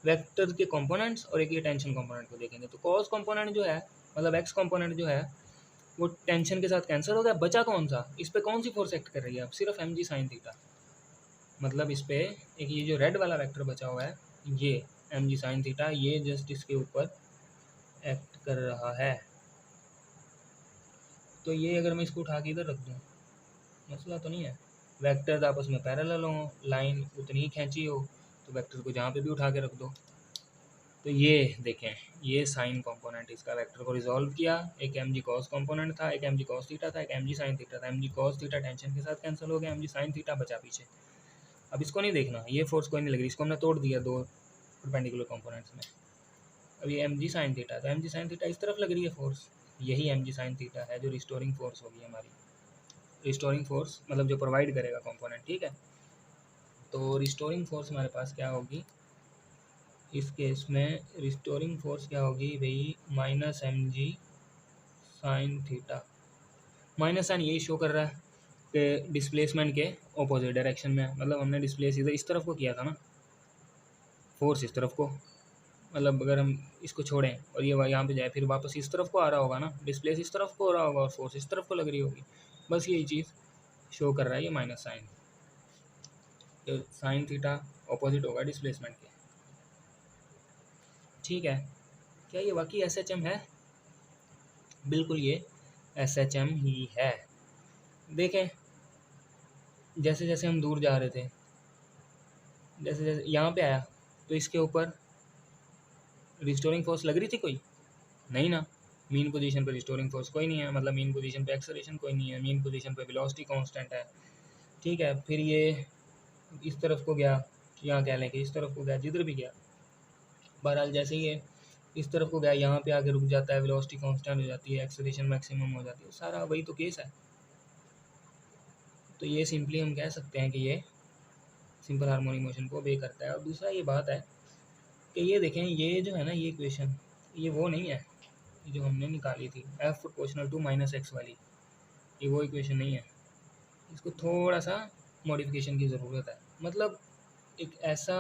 वेक्टर के कंपोनेंट्स और एक ये टेंशन कंपोनेंट को देखेंगे। तो कॉस कंपोनेंट जो है, मतलब एक्स कंपोनेंट जो है वो टेंशन के साथ कैंसिल हो गया, बचा कौन सा, इस पे कौन सी फोर्स एक्ट कर रही है, अब सिर्फ mg साइन थीटा, मतलब इस पे एक ये जो रेड वाला वेक्टर बचा हुआ है ये mg साइन थीटा, ये जस्ट इसके ऊपर एक्ट कर रहा है। तो ये अगर मैं इसको उठा के इधर रख दूँ, मसला तो नहीं है, वेक्टर्स आपस में पैरेलल हो, लाइन उतनी ही खींची हो, तो वेक्टर को जहाँ पे भी उठा के रख दो। तो ये देखें ये साइन कंपोनेंट, इसका वेक्टर को रिजॉल्व किया, एक mg cos कंपोनेंट था, एक mg cos थीटा था, एक mg साइन थीटा था। mg cos थीटा टेंशन के साथ कैंसिल हो गया, mg साइन थीटा बचा पीछे। अब इसको नहीं देखना, ये फोर्स कोई नहीं लग रही, इसको हमने तोड़ दिया दो परपेंडिकुलर कंपोनेंट्स में। अब ये mg साइन थीटा, तो mg साइन थीटा इस तरफ लग रही है फोर्स, यही mg साइन थीटा है जो रिस्टोरिंग फोर्स होगी हमारी, रिस्टोरिंग फोर्स मतलब जो प्रोवाइड करेगा कंपोनेंट, ठीक है। तो रिस्टोरिंग फोर्स हमारे पास क्या होगी इस केस में, रिस्टोरिंग फोर्स क्या होगी भाई, minus mg sine theta. Minus sine यही शो कर रहा है कि डिस्प्लेसमेंट के ऑपोजिट डायरेक्शन में, मतलब हमने डिस्प्लेस इधर इस तरफ को किया था ना, फोर्स इस तरफ को, मतलब अगर हम इसको छोड़ें और ये यहाँ पे जाए फिर वापस इस तरफ को आ रहा होगा ना, डिस्प्लेस इस तरफ को हो रहा होगा और फोर्स इस तरफ को लग रही होगी, बस यही चीज़ शो कर रहा है ये माइनस साइन। तो साइन थीटा ऑपोजिट होगा डिस्प्लेसमेंट के, ठीक है। क्या ये वाकई SHM है, बिल्कुल ये SHM ही है। देखें जैसे जैसे हम दूर जा रहे थे, जैसे जैसे यहाँ पे आया तो इसके ऊपर रिस्टोरिंग फोर्स लग रही थी कोई नहीं ना, मीन पोजीशन पर रिस्टोरिंग फोर्स कोई नहीं है, मतलब मीन पोजीशन पे एक्सेलरेशन कोई नहीं है, मीन पोजीशन पे वेलोसिटी कांस्टेंट है, ठीक है। फिर ये इस तरफ को गया, यहाँ कह लें कि इस तरफ को गया, जिधर भी गया, बहरहाल जैसे ही ये इस तरफ को गया यहाँ पे आके रुक जाता है, वेलोसिटी कांस्टेंट हो जाती है, एक्सेलरेशन मैक्सिमम हो जाती है, सारा वही तो केस है। तो ये सिंपली हम कह सकते हैं कि ये सिंपल हार्मोनिक मोशन को ओबे करता है। और दूसरा ये बात है कि ये देखें ये जो है ना ये इक्वेशन, ये वो नहीं है जो हमने निकाली थी F proportional to minus x वाली, ये वो इक्वेशन नहीं है, इसको थोड़ा सा मॉडिफिकेशन की ज़रूरत है। मतलब एक ऐसा,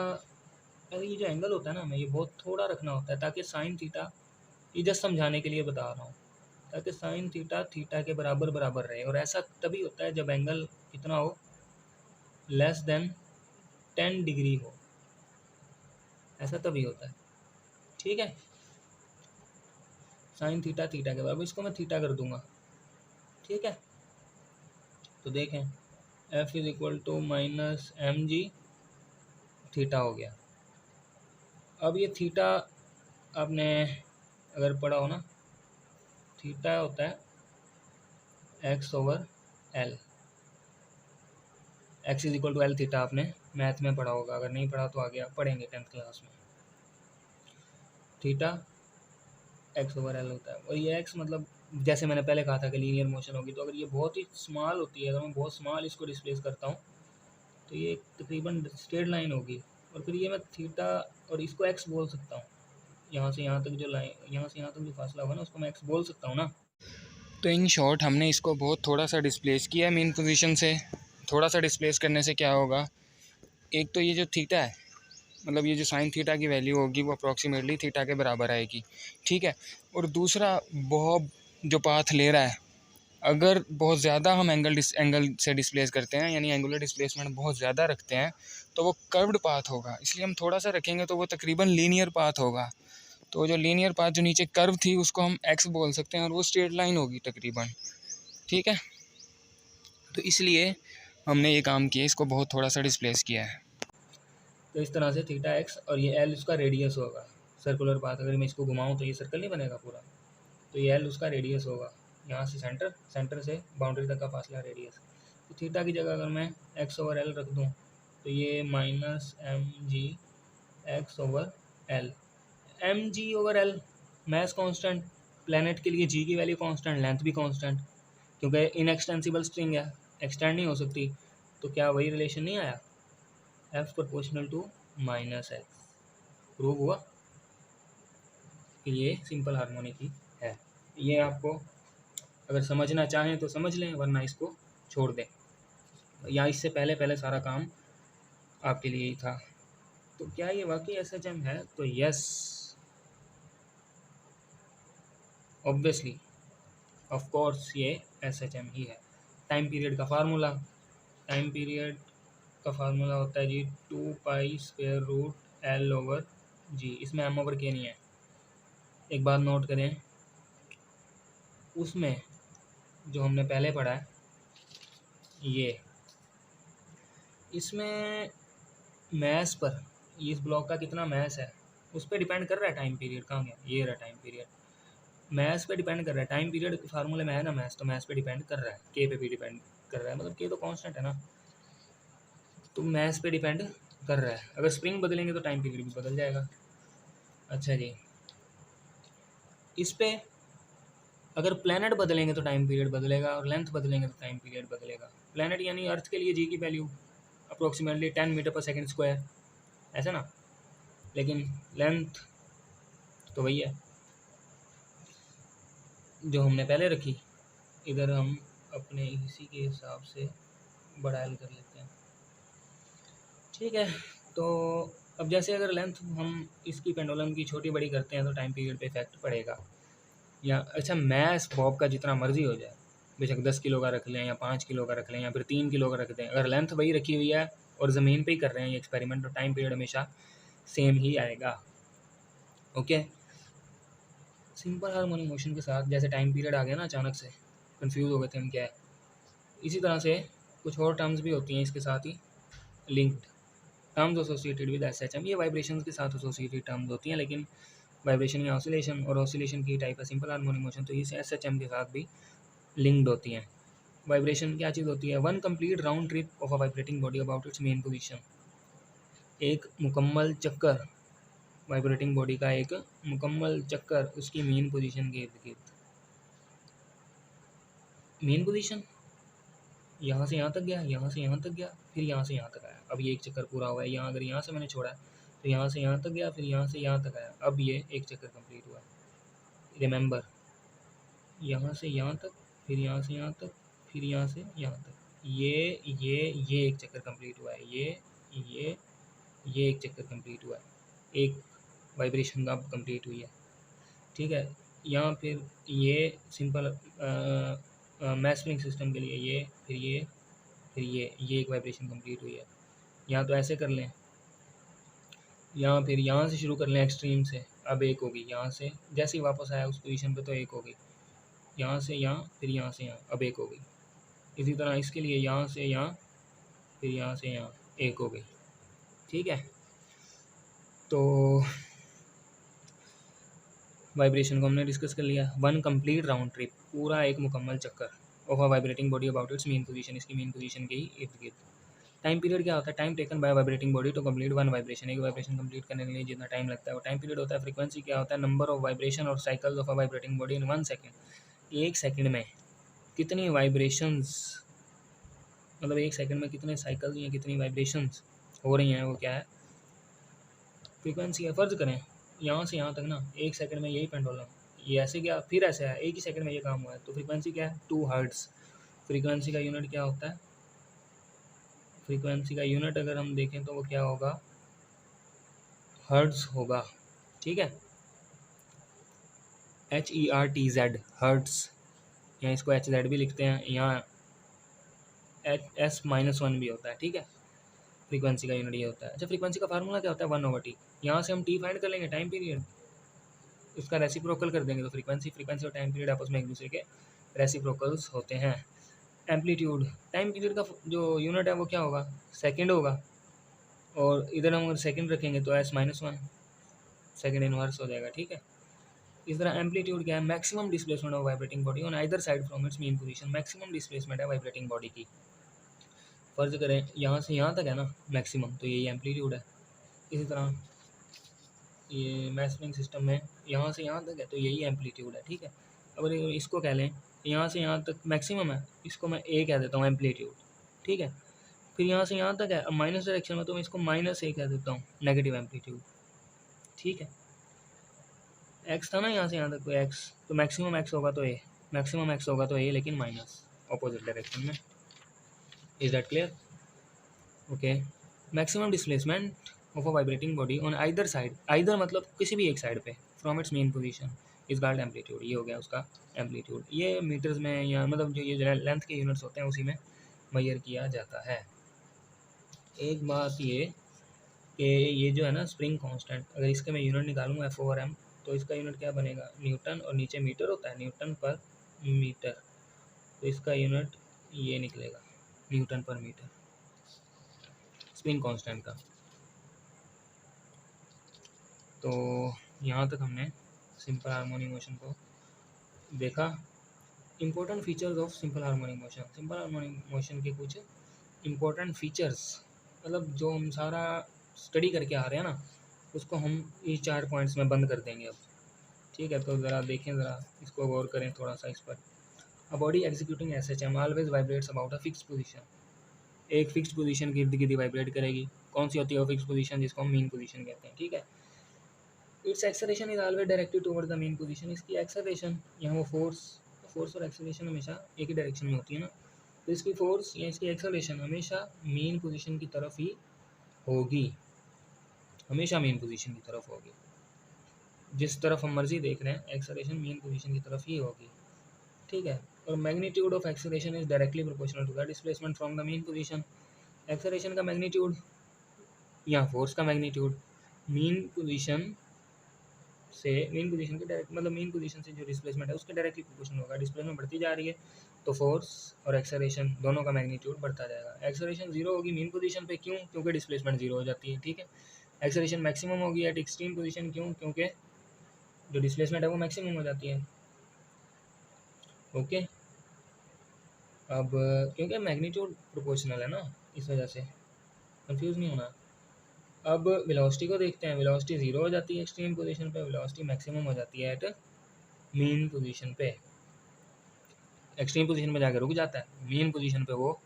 अरे ये जो एंगल होता है ना, हमें ये बहुत थोड़ा रखना होता है ताकि साइन थीटा, ये जस्ट समझाने के लिए बता रहा हूँ, ताकि साइन थीटा थीटा के बराबर बराबर रहे। और ऐसा तभी होता है जब एंगल कितना हो, लेस देन 10 डिग्री हो, ऐसा तभी होता है, ठीक है। साइन थीटा थीटा के बराबर, इसको मैं थीटा कर दूंगा, ठीक है। तो देखें F is equal to minus mg theta हो गया। अब ये थीटा आपने अगर पढ़ा हो ना, थीटा होता है x over l. X is equal to l theta आपने मैथ में पढ़ा होगा, अगर नहीं पढ़ा तो आगे आप पढ़ेंगे 10th क्लास में। थीटा एक्स ओवर एल होता है, और ये एक्स मतलब जैसे मैंने पहले कहा था कि लीनियर मोशन होगी, तो अगर ये बहुत ही स्मॉल होती है, अगर मैं बहुत स्मॉल इसको डिस्प्लेस करता हूँ तो ये तकरीबन स्ट्रेट लाइन होगी, और फिर ये मैं थीटा और इसको एक्स बोल सकता हूँ। यहाँ से यहाँ तक जो लाइन, यहाँ से यहाँ तक जो फासला होगा ना, उसको मैं एक्स बोल सकता हूँ ना। तो इन शॉर्ट हमने इसको बहुत थोड़ा सा डिस्प्लेस किया है मेन पोजीशन से। थोड़ा सा डिस्प्लेस करने से क्या होगा, एक तो ये जो थीटा है, मतलब ये जो साइन थीटा की वैल्यू होगी वो अप्रॉक्सीमेटली थीटा के बराबर आएगी, ठीक है। और दूसरा बहुत जो पाथ ले रहा है, अगर बहुत ज़्यादा हम एंगल से डिस्प्लेस करते हैं, यानी एंगुलर डिस्प्लेसमेंट बहुत ज़्यादा रखते हैं, तो वो कर्व्ड पाथ होगा। इसलिए हम थोड़ा सा रखेंगे तो वो तकरीबन लीनियर पाथ होगा। तो जो लीनियर पाथ जो नीचे कर्व थी उसको हम एक्स बोल सकते हैं, और वो स्ट्रेट लाइन होगी तकरीबन, ठीक है। तो इसलिए हमने ये काम किया, इसको बहुत थोड़ा सा डिस्प्लेस किया है। तो इस तरह से थीटा एक्स, और ये एल उसका रेडियस होगा। सर्कुलर पाथ अगर मैं इसको घुमाऊँ तो ये सर्कल नहीं बनेगा पूरा, तो ये एल उसका रेडियस होगा। यहाँ से सेंटर से बाउंड्री तक का फासला रेडियस। तो थीटा की जगह अगर मैं एक्स ओवर एल रख दूँ तो ये minus M G X over L. M G over L mass constant, planet के लिए जी की वैल्यू कांस्टेंट, लेंथ भी कांस्टेंट, क्योंकि इनएक्सटेंसिबल स्ट्रिंग है, एक्सटेंड नहीं हो सकती। तो क्या वही रिलेशन नहीं आया, F proportional to minus X. Prove हुआ कि ये सिंपल हार्मोनिक ही है। ये आपको अगर समझना चाहें तो समझ लें, वरना इसको छोड़ दें, या इससे पहले पहले सारा काम आपके लिए ही था। तो क्या ये वाकई एसएचएम है? तो यस, ऑब्वियसली, ऑफ कोर्स ये एसएचएम ही है। टाइम पीरियड का फार्मूला, टाइम पीरियड का फार्मूला होता है जी 2π√L/g। इसमें m ओवर k नहीं है। एक बात नोट करें, उसमें जो हमने पहले पढ़ा है ये, इसमें मैस पर, इस ब्लॉक का कितना मैस है उस पर डिपेंड कर रहा है टाइम पीरियड। कहाँ गया, ये रहा टाइम पीरियड, मैस पे डिपेंड कर रहा है। टाइम पीरियड फार्मूले में है ना मैस, तो मैस पे डिपेंड कर रहा है, के पे भी डिपेंड कर रहा है, मतलब के तो कांस्टेंट है ना, तो मैस पे डिपेंड कर रहा है। अगर स्प्रिंग बदलेंगे तो टाइम पीरियड भी बदल जाएगा। अच्छा जी, इस पे अगर प्लैनेट बदलेंगे तो टाइम पीरियड बदलेगा, और लेंथ बदलेंगे तो टाइम पीरियड बदलेगा। प्लैनेट यानी अर्थ के लिए जी की वैल्यू अप्रोक्सीमेटली 10 मीटर पर सेकेंड स्क्वायर, ऐसा ना, लेकिन लेंथ तो वही है जो हमने पहले रखी। इधर हम अपने इसी के हिसाब से बढ़ायल कर लेते हैं, ठीक है। तो अब जैसे अगर लेंथ हम इसकी पेंडुलम की छोटी बड़ी करते हैं तो टाइम पीरियड पे इफेक्ट पड़ेगा। या अच्छा, मैस बॉब का जितना मर्जी हो जाए, बेशक 10 किलो का रख लें या 5 किलो का रख लें या फिर 3 किलो का रख दें, अगर लेंथ वही रखी हुई है और ज़मीन पे ही कर रहे हैं ये एक्सपेरिमेंट, तो टाइम पीरियड हमेशा सेम ही आएगा। ओके, सिंपल हार्मोनिक मोशन के साथ जैसे टाइम पीरियड आ गया ना, अचानक से कंफ्यूज हो गए थे हम क्या है, इसी तरह से कुछ और टर्म्स भी होती हैं इसके साथ ही linked, terms associated with SHM. ये वाइब्रेशंस के साथ एसोसिएटेड टर्म्स होती हैं, लेकिन वाइब्रेशन या ऑसिलेशन, और ऑसिलेशन की टाइप है सिंपल हार्मोनिक मोशन, तो इस एसएचएम के साथ भी लिंक्ड होती हैं। वाइब्रेशन क्या चीज़ होती है, one complete round trip of a vibrating body about its mean position. एक मुकम्मल चक्कर, वाइब्रेटिंग बॉडी का एक मुकम्मल चक्कर उसकी मेन पोजीशन के इर्द गिर्द। मेन पोजीशन यहाँ से यहाँ तक गया, यहाँ से यहाँ तक गया, फिर यहाँ से यहाँ तक आया। अब ये एक चक्कर पूरा हुआ है, यहाँ अगर यहाँ से मैंने छोड़ा तो यहाँ से यहाँ तक गया, फिर यहाँ से यहाँ तक आया। अब ये एक चक्कर कंप्लीट हुआ। रिमेंबर, यहाँ से यहाँ तक, फिर यहाँ से यहाँ तक, फिर यहाँ से यहाँ तक, ये एक चक्कर कंप्लीट हुआ है। ये एक चक्कर कंप्लीट हुआ है, एक वाइब्रेशन का कंप्लीट हुई है, ठीक है। यहाँ फिर ये सिंपल मैस स्प्रिंग सिस्टम के लिए ये, फिर ये एक वाइब्रेशन कंप्लीट हुई है। यहाँ तो ऐसे कर लें, यहाँ फिर यहाँ से शुरू कर लें एक्सट्रीम से, अब एक होगी। यहाँ से जैसे ही वापस आया उस पोजीशन पे तो एक होगी, यहाँ से यहाँ, फिर यहाँ से यहाँ, अब एक होगी। इसी तरह इसके लिए यहाँ से यहाँ, फिर यहाँ से यहाँ, एक हो गई, ठीक है। तो वाइब्रेशन को हमने डिस्कस कर लिया। वन कंप्लीट राउंड ट्रिप, पूरा एक मुकम्मल चक्कर of a vibrating body about its mean position, इसकी मेन पोजीशन के ही इर्द गिर्द। टाइम पीरियड क्या होता है? Time taken by vibrating body to complete one vibration, एक वाइब्रेशन कंप्लीट करने के लिए जितना टाइम लगता है वो टाइम पीरियड होता है। फ्रीक्वेंसी क्या होता है? नंबर ऑफ वाइब्रेशन और cycles of a vibrating body in 1 second, एक सेकंड में कितनी वाइब्रेशंस, मतलब एक सेकंड में कितने साइकिल्स या कितनी वाइब्रेशंस हो रही हैं, वो क्या है? फ्रीक्वेंसी है। फर्ज करें यहाँ से यहाँ तक ना एक सेकंड में यही पेंडुलम, ये ऐसे गया फिर ऐसे आया, एक ही सेकंड में ये काम हुआ है, तो फ्रीक्वेंसी क्या है? 2 हर्ट्ज़। फ्रीक्वेंसी का यूनिट क्या होता है? फ्रीक्वेंसी का यूनिट अगर हम देखें तो वो क्या होगा? हर्ट्ज़ होगा। ठीक है, HERTZ, हर्ट्ज़, या इसको HZ भी लिखते हैं, यहाँ S-1 भी होता है। ठीक है, फ्रीक्वेंसी का यूनिट ये होता है। अच्छा, फ्रीक्वेंसी का फार्मूला क्या होता है? 1/T। यहाँ से हम T फाइंड कर लेंगे, टाइम पीरियड, उसका रेसिप्रोकल कर देंगे तो फ्रीक्वेंसी और टाइम पीरियड आपस में एक दूसरे के रेसिप्रोकल्स होते हैं। एम्पलीट्यूड, टाइम पीरियड का जो यूनिट है वो क्या होगा? सेकंड होगा, और इधर हम अगर सेकंड रखेंगे तो S-1 सेकंड इनवर्स हो जाएगा। ठीक है, इस तरह एम्पलीट्यूड क्या है? Maximum displacement of vibrating body on either side from its mean position, maximum displacement है वाइब्रेटिंग बॉडी की। फर्ज करें यहाँ से यहाँ तक है ना मैक्सिमम, तो यही एम्पलीट्यूड है। इसी तरह ये मैसनिंग सिस्टम में यहाँ से यहाँ तक है तो यही एम्पलीट्यूड है। ठीक है, अगर इसको कह लें यहाँ से यहाँ तक मैक्सिमम है, इसको मैं ए कह देता हूँ एम्पलीट्यूड। ठीक है, फिर यहाँ से यहाँ तक है, अब माइनस डायरेक्शन में तो मैं इसको -A कह देता हूँ, नेगेटिव एम्पलीट्यूड। ठीक है, एक्स था ना यहाँ से यहाँ तक, तो एक्स, तो मैक्सिमम एक्स होगा तो ए, मैक्सिमम एक्स होगा तो ए, लेकिन माइनस ऑपोजिट डायरेक्शन में। Is that clear? Okay, maximum displacement of a vibrating body on either side, either मतलब किसी भी एक साइड पे, from its mean position is called amplitude. ये हो गया उसका एम्पलीट्यूड। ये मीटर्स में या मतलब जो ये लेंथ के यूनिट्स होते हैं उसी में मेजर किया जाता है। एक बात ये कि ये जो है ना स्प्रिंग कांस्टेंट, अगर इसके मैं यूनिट निकालूंगा F/m, तो इसका यूनिट क्या बनेगा? न्यूटन, और नीचे मीटर होता है, न्यूटन पर मीटर, तो इसका यूनिट ये निकलेगा, न्यूटन पर मीटर, स्प्रिंग कांस्टेंट का। तो यहाँ तक हमने सिंपल हार्मोनिक मोशन को देखा। Important features of simple harmonic motion, simple harmonic motion के कुछ इम्पोर्टेंट फीचर्स, मतलब जो हम सारा स्टडी करके आ रहे हैं ना, उसको हम इस 4 पॉइंट्स में बंद कर देंगे अब। ठीक है, तो ज़रा देखें, ज़रा इसको गौर करें थोड़ा सा इस पर। A body executing SHM always vibrates about a fix position, एक फिक्स पोजीशन के इर्द गिर्द वाइब्रेट करेगी। कौन सी होती है वो फिक्स पोजीशन? जिसको हम मेन पोजीशन कहते हैं। ठीक है, it's acceleration is always directed toward the main position, इसकी एक्सेलरेशन या वो फोर्स और एक्सेलरेशन हमेशा एक ही डायरेक्शन में होती है ना, तो इसकी फोर्स या इसकी एक्सेलरेशन हमेशा मेन पोजीशन की तरफ ही होगी, हमेशा मेन पोजीशन की तरफ होगी। जिस तरफ हम मर्जी देख रहे हैं, एक्सेलरेशन मेन पोजीशन की तरफ ही होगी। ठीक है, और magnitude of acceleration is directly proportional to the displacement from the main position. Acceleration का मैग्नीट्यूड या फोर्स का मैग्नीट्यूड मेन पोजीशन से, मेन पोजीशन के डायरेक्ट मतलब मेन पोजीशन से जो डिस्प्लेसमेंट है उसके डायरेक्टली प्रोपोर्शनल होगा। डिस्प्लेसमेंट बढ़ती जा रही है तो फोर्स और एक्सेलरेशन दोनों का मैग्नीट्यूड बढ़ता जाएगा। एक्सेलरेशन जीरो होगी मेन पोजीशन पे, क्यों? क्योंकि डिस्प्लेसमेंट जीरो हो जाती है। ठीक है, एक्सेलरेशन मैक्सिमम होगी एट एक्सट्रीम पोजीशन, क्यों? क्योंकि जो डिस्प्लेसमेंट है वो मैक्सिमम हो जाती है। ओके, अब क्योंकि मैग्नीट्यूड प्रोपोर्शनल है ना, इस वजह से कंफ्यूज नहीं होना। अब वेलोसिटी को देखते हैं, वेलोसिटी जीरो हो जाती है एक्सट्रीम पोजीशन पे, वेलोसिटी मैक्सिमम हो जाती है एट मेन पोजीशन पे। एक्सट्रीम पोजीशन पे जाकर रुक जाता है, मेन पोजीशन पे वो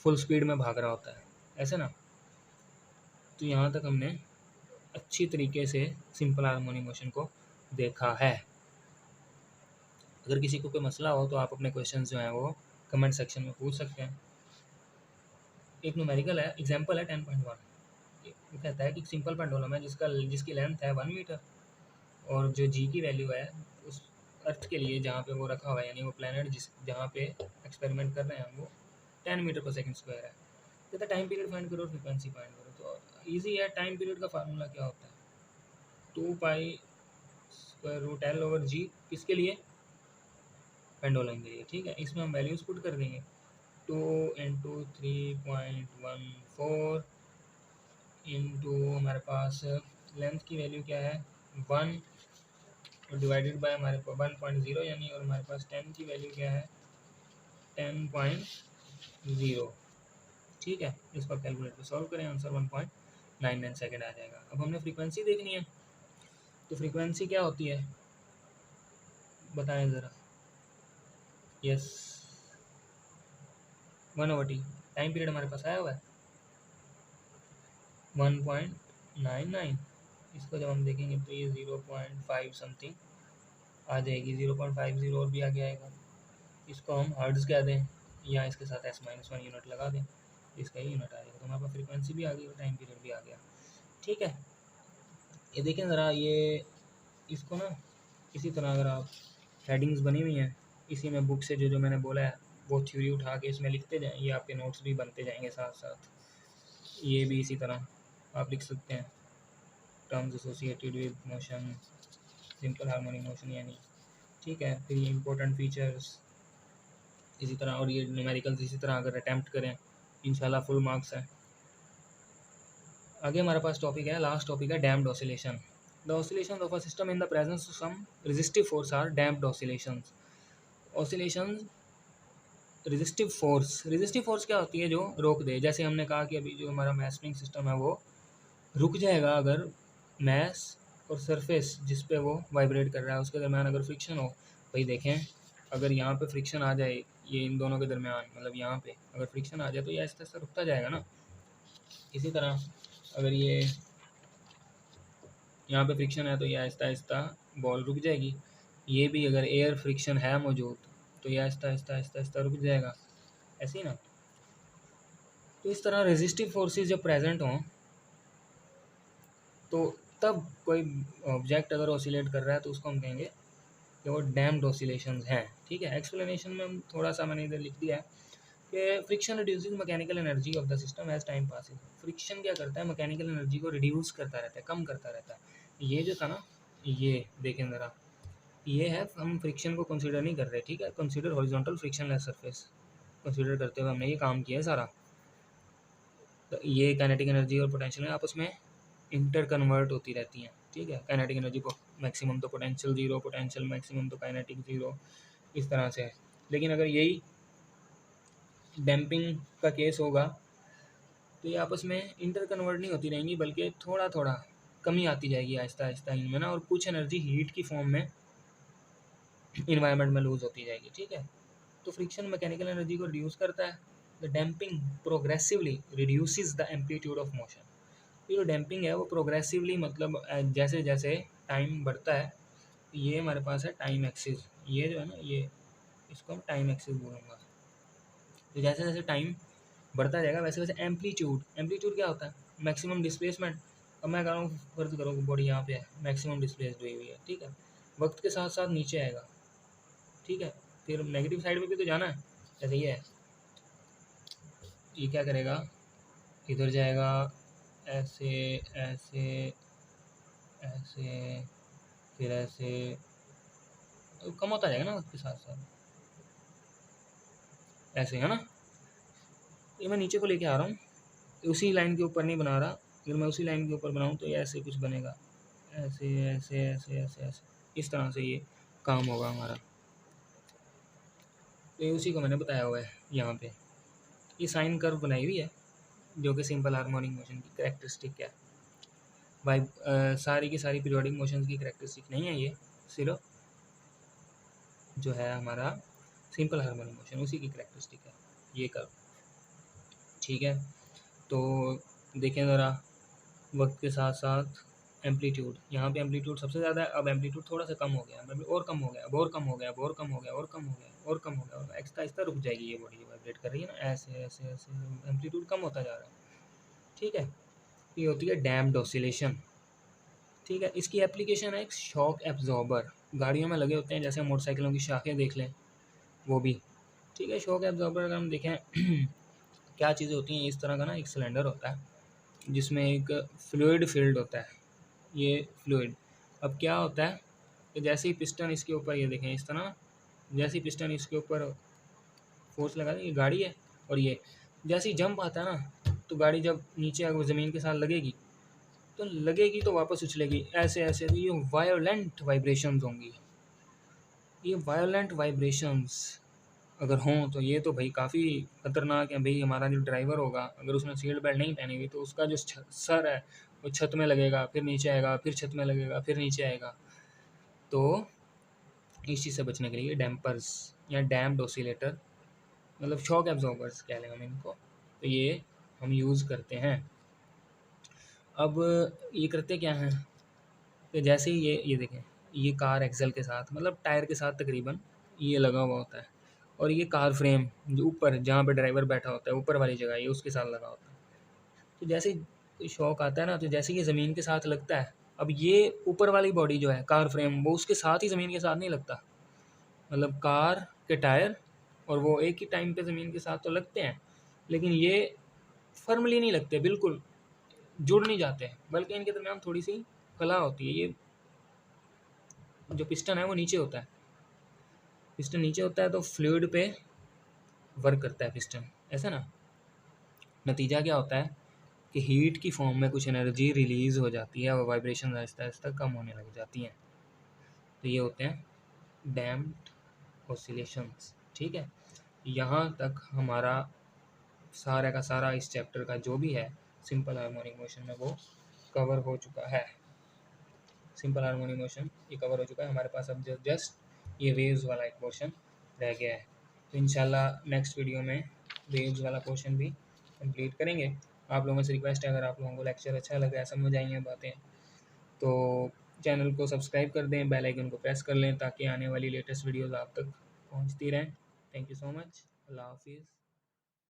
फुल स्पीड में भाग रहा होता है, ऐसे ना। तो यहाँ तक हमने अच्छी तरीके से सिंपल हार्मोनिक मोशन को देखा है। अगर किसी को कोई मसला हो तो आप अपने क्वेश्चन जो हैं वो कमेंट सेक्शन में पूछ सकते हैं। एक न्यूमेरिकल है, एग्जाम्पल है 10.1। वो कहता है कि सिंपल पेंडुलम है जिसकी लेंथ है 1 मीटर, और जो जी की वैल्यू है उस अर्थ के लिए जहाँ पे वो रखा हुआ है, यानी वो प्लैनेट जहाँ पे एक्सपेरिमेंट कर रहे हैं वो 10 मीटर पर सेकंड स्क्वायर है। कहता है टाइम पीरियड फाइंड करो, फ्रिक्वेंसी फाइंड करो। तो ईजी है, टाइम पीरियड का फार्मूला क्या होता है? 2π√L/g, किसके लिए? पेंडुलम के लिए। ठीक है, इसमें हम वैल्यूज पुट कर देंगे, 2 × 3.14 इंटू हमारे पास लेंथ की वैल्यू क्या है 1, और डिवाइडेड बाय हमारे पास 1.0 यानी, और हमारे पास 10 की वैल्यू क्या है 10.0। ठीक है, इसको कैलकुलेट पर सॉल्व करें, आंसर 1.99 सेकेंड आ जाएगा। अब हमने फ्रीक्वेंसी देखनी है, तो फ्रीक्वेंसी क्या होती है बताएं ज़रा। Yes, 1/t। टाइम पीरियड हमारे पास आया हुआ है 1.99। इसको जब हम देखेंगे तो ये 0.5 समथिंग आ जाएगी, 0.50 और भी आगे आएगा। इसको हम हर्ट्ज़ कह दें या इसके साथ s-1 यूनिट लगा दें, इसका ही यूनिट आएगा। तो हमारे पास फ्रीक्वेंसी भी आ गई और टाइम पीरियड भी आ गया। ठीक है, ये देखें ज़रा, ये इसको ना इसी तरह अगर आप हेडिंग्स बनी हुई हैं इसी में बुक से जो मैंने बोला है वो थ्योरी उठा के इसमें लिखते जाएं, ये आपके नोट्स भी बनते जाएंगे साथ साथ। ये भी इसी तरह आप लिख सकते हैं, terms associated with motion, simple harmonic motion यानी। ठीक है, फिर ये इंपॉर्टेंट फीचर्स इसी तरह, और ये न्यूमेरिकल्स इसी तरह अगर अटैम्प्ट करें इंशाल्लाह फुल मार्क्स है। आगे हमारे पास टॉपिक है, लास्ट टॉपिक है damped oscillation. The oscillation of a system in the presence of some resistive force are damped oscillations. Oscillation resistive force क्या होती है जो रोक दे। जैसे हमने कहा कि अभी जो हमारा मैस स्प्रिंग सिस्टम है वो रुक जाएगा अगर मैस और सरफेस जिस पे वो वाइब्रेट कर रहा है उसके दरमियान अगर फ्रिक्शन हो। भाई देखें, अगर यहाँ पे फ्रिक्शन आ जाए, ये इन दोनों के दरमियान मतलब यहाँ पे अगर फ्रिक्शन आ जाए तो ये आहिस्ता आहिस्ता रुकता जाएगा ना। इसी तरह अगर ये यहाँ पे फ्रिक्शन है तो ये आहिस्ता आहिस्ता बॉल रुक जाएगी। ये भी अगर एयर फ्रिक्शन है मौजूद तो ये आहिस्ता आहिस्ता आहिस्ता आहिस्ता रुक जाएगा, ऐसे ही ना। तो इस तरह रेजिस्टिव फोर्सेस जब प्रेजेंट हों तो तब कोई ऑब्जेक्ट अगर ऑसिलेट कर रहा है तो उसको हम कहेंगे कि वो डैम्प्ड ऑसिलेशंस हैं। ठीक है, एक्सप्लेनेशन में हम थोड़ा सा मैंने इधर लिख दिया है कि friction reducing mechanical energy of the system as time passing. Friction क्या करता है, मैकेनिकल एनर्जी को रिड्यूस करता रहता है, कम करता रहता है। ये जो था ना, ये देखें ज़रा, ये है, हम फ्रिक्शन को कंसीडर नहीं कर रहे। ठीक है, consider horizontal frictionless surface consider करते हुए हमने ये काम किया है सारा। तो ये काइनेटिक एनर्जी और पोटेंशियल में आपस में इंटर कन्वर्ट होती रहती हैं। ठीक है, काइनेटिक एनर्जी मैक्सिमम तो पोटेंशियल ज़ीरो, पोटेंशियल मैक्सिमम तो काइनेटिक ज़ीरो, इस तरह से है। लेकिन अगर यही डैम्पिंग का केस होगा तो ये आपस में इंटर कन्वर्ट नहीं होती रहेंगी, बल्कि थोड़ा थोड़ा कमी आती जाएगी आहिस्ता आहिस्ता इनमें ना, और कुछ एनर्जी हीट की फॉर्म में इन्वायरमेंट में लूज होती जाएगी। ठीक है, तो फ्रिक्शन मैकेनिकल एनर्जी को रिड्यूस करता है। The damping progressively reduces the amplitude of motion. ये जो डैम्पिंग है वो प्रोग्रेसिवली मतलब जैसे जैसे टाइम बढ़ता है, ये हमारे पास है टाइम एक्सिस, ये जो है ना, ये इसको हम टाइम एक्सिस बोलूँगा। तो जैसे जैसे टाइम बढ़ता जाएगा वैसे वैसे एम्पलीट्यूड क्या होता है, मैक्सिमम डिस्प्लेसमेंट। अब मैं कह रहा हूँ, फर्ज करो कि बॉडी यहाँ पे है, मैक्सिमम डिस्प्लेस्ड हुई है। ठीक है, वक्त के साथ साथ नीचे आएगा। ठीक है, फिर नेगेटिव साइड में भी तो जाना है। जैसे ये है, ये क्या करेगा, इधर जाएगा ऐसे ऐसे ऐसे, फिर ऐसे, तो कम होता जाएगा ना वक्त के साथ साथ, ऐसे है ना। ये मैं नीचे को लेके आ रहा हूँ, उसी लाइन के ऊपर नहीं बना रहा। अगर मैं उसी लाइन के ऊपर बनाऊँ तो ये ऐसे कुछ बनेगा, ऐसे ऐसे ऐसे ऐसे ऐसे, इस तरह से ये काम होगा हमारा। तो ये उसी को मैंने बताया हुआ है यहाँ पे। ये साइन कर्व बनाई हुई है जो कि सिंपल हार्मोनिक मोशन की करेक्टरिस्टिक है। भाई सारी की सारी पीरियोडिक मोशन की करेक्टरिस्टिक नहीं है, ये सिर्फ जो है हमारा सिंपल हार्मोनिक मोशन उसी की करेक्टरिस्टिक है ये कर्व। ठीक है, तो देखें ज़रा, वक्त के साथ साथ एम्पलीट्यूड, यहाँ पे एम्पलीट्यूड सबसे ज़्यादा है, अब एम्पलीट्यूड थोड़ा सा कम हो गया, और कम हो गया, अब और कम हो गया, अब और कम हो गया, और कम हो गया, और कम हो गया, और आहिस्ता आहिस्ता रुक जाएगी ये बॉडी वाइब्रेट कर रही है ना, ऐसे ऐसे ऐसे एम्पलीट्यूड कम होता जा रहा है। ठीक है, ये होती है डैम्प्ड ऑसिलेशन। ठीक है, इसकी एप्लीकेशन है एक शॉक एब्जॉर्बर, गाड़ियों में लगे होते हैं, जैसे मोटरसाइकिलों की शाखें देख लें वो भी। ठीक है, शॉक एब्जॉर्बर अगर हम देखें क्या चीज़ें होती हैं, इस तरह का ना एक सिलेंडर होता है जिसमें एक फ्लूइड फील्ड होता है, ये फ्लूइड। अब क्या होता है कि जैसे ही पिस्टन इसके ऊपर, ये देखें इस तरह, जैसे ही पिस्टन इसके ऊपर फोर्स लगा ये गाड़ी है, और ये जैसे ही जंप आता है ना, तो गाड़ी जब नीचे अगर ज़मीन के साथ लगेगी तो तो लगेगी तो वापस उछलेगी, ऐसे ऐसे। तो ये वायोलेंट वाइब्रेशंस होंगी। ये वायोलेंट वाइब्रेशंस अगर हों तो ये तो भाई काफ़ी खतरनाक है भाई। हमारा जो ड्राइवर होगा अगर उसने सीट बेल्ट नहीं पहनी हुई तो उसका जो सर है वो छत में लगेगा, फिर नीचे आएगा, फिर छत में लगेगा, फिर नीचे आएगा। तो इस चीज़ से बचने के लिए डैम्पर्स या डैम्प्ड ऑसिलेटर, मतलब शॉक एब्जॉर्बर्स कह लें हम इनको, तो ये हम यूज़ करते हैं। अब ये करते क्या हैं कि जैसे ही ये देखें, ये कार एक्सेल के साथ, मतलब टायर के साथ तकरीबन ये लगा हुआ होता है, और ये कार फ्रेम जो ऊपर जहाँ पे ड्राइवर बैठा होता है ऊपर वाली जगह ये उसके साथ लगा होता है। तो जैसे ही शॉक आता है ना, तो जैसे ये ज़मीन के साथ लगता है, अब ये ऊपर वाली बॉडी जो है कार फ्रेम वो उसके साथ ही ज़मीन के साथ नहीं लगता। मतलब कार के टायर और वो एक ही टाइम पे ज़मीन के साथ तो लगते हैं, लेकिन ये फर्मली नहीं लगते, बिल्कुल जुड़ नहीं जाते, बल्कि इनके दरमियान थोड़ी सी कला होती है। ये जो पिस्टन है वो नीचे होता है, पिस्टन नीचे होता है तो फ्लूइड पे वर्क करता है पिस्टन, ऐसा ना। नतीजा क्या होता है कि हीट की फॉर्म में कुछ एनर्जी रिलीज़ हो जाती है और वाइब्रेशन आहिस्ता आहिस्ता कम होने लग जाती हैं। तो ये होते हैं डैम्प्ड ऑसिलेशंस। ठीक है, यहाँ तक हमारा सारा का सारा इस चैप्टर का जो भी है सिंपल हार्मोनिक मोशन में वो कवर हो चुका है। सिंपल हार्मोनिक मोशन ये कवर हो चुका है हमारे पास। अब जस्ट ये वेव्स वाला एक पोर्शन रह गया है, तो इंशाल्लाह नेक्स्ट वीडियो में वेव्स वाला पोर्शन भी कंप्लीट करेंगे। आप लोगों से रिक्वेस्ट है, अगर आप लोगों को लेक्चर अच्छा लगा है, समझ आई हैं बातें, तो चैनल को सब्सक्राइब कर दें, बेल आइकन को प्रेस कर लें ताकि आने वाली लेटेस्ट वीडियोज़ आप तक पहुंचती रहें। Thank you so much. अल्लाह हाफिज़।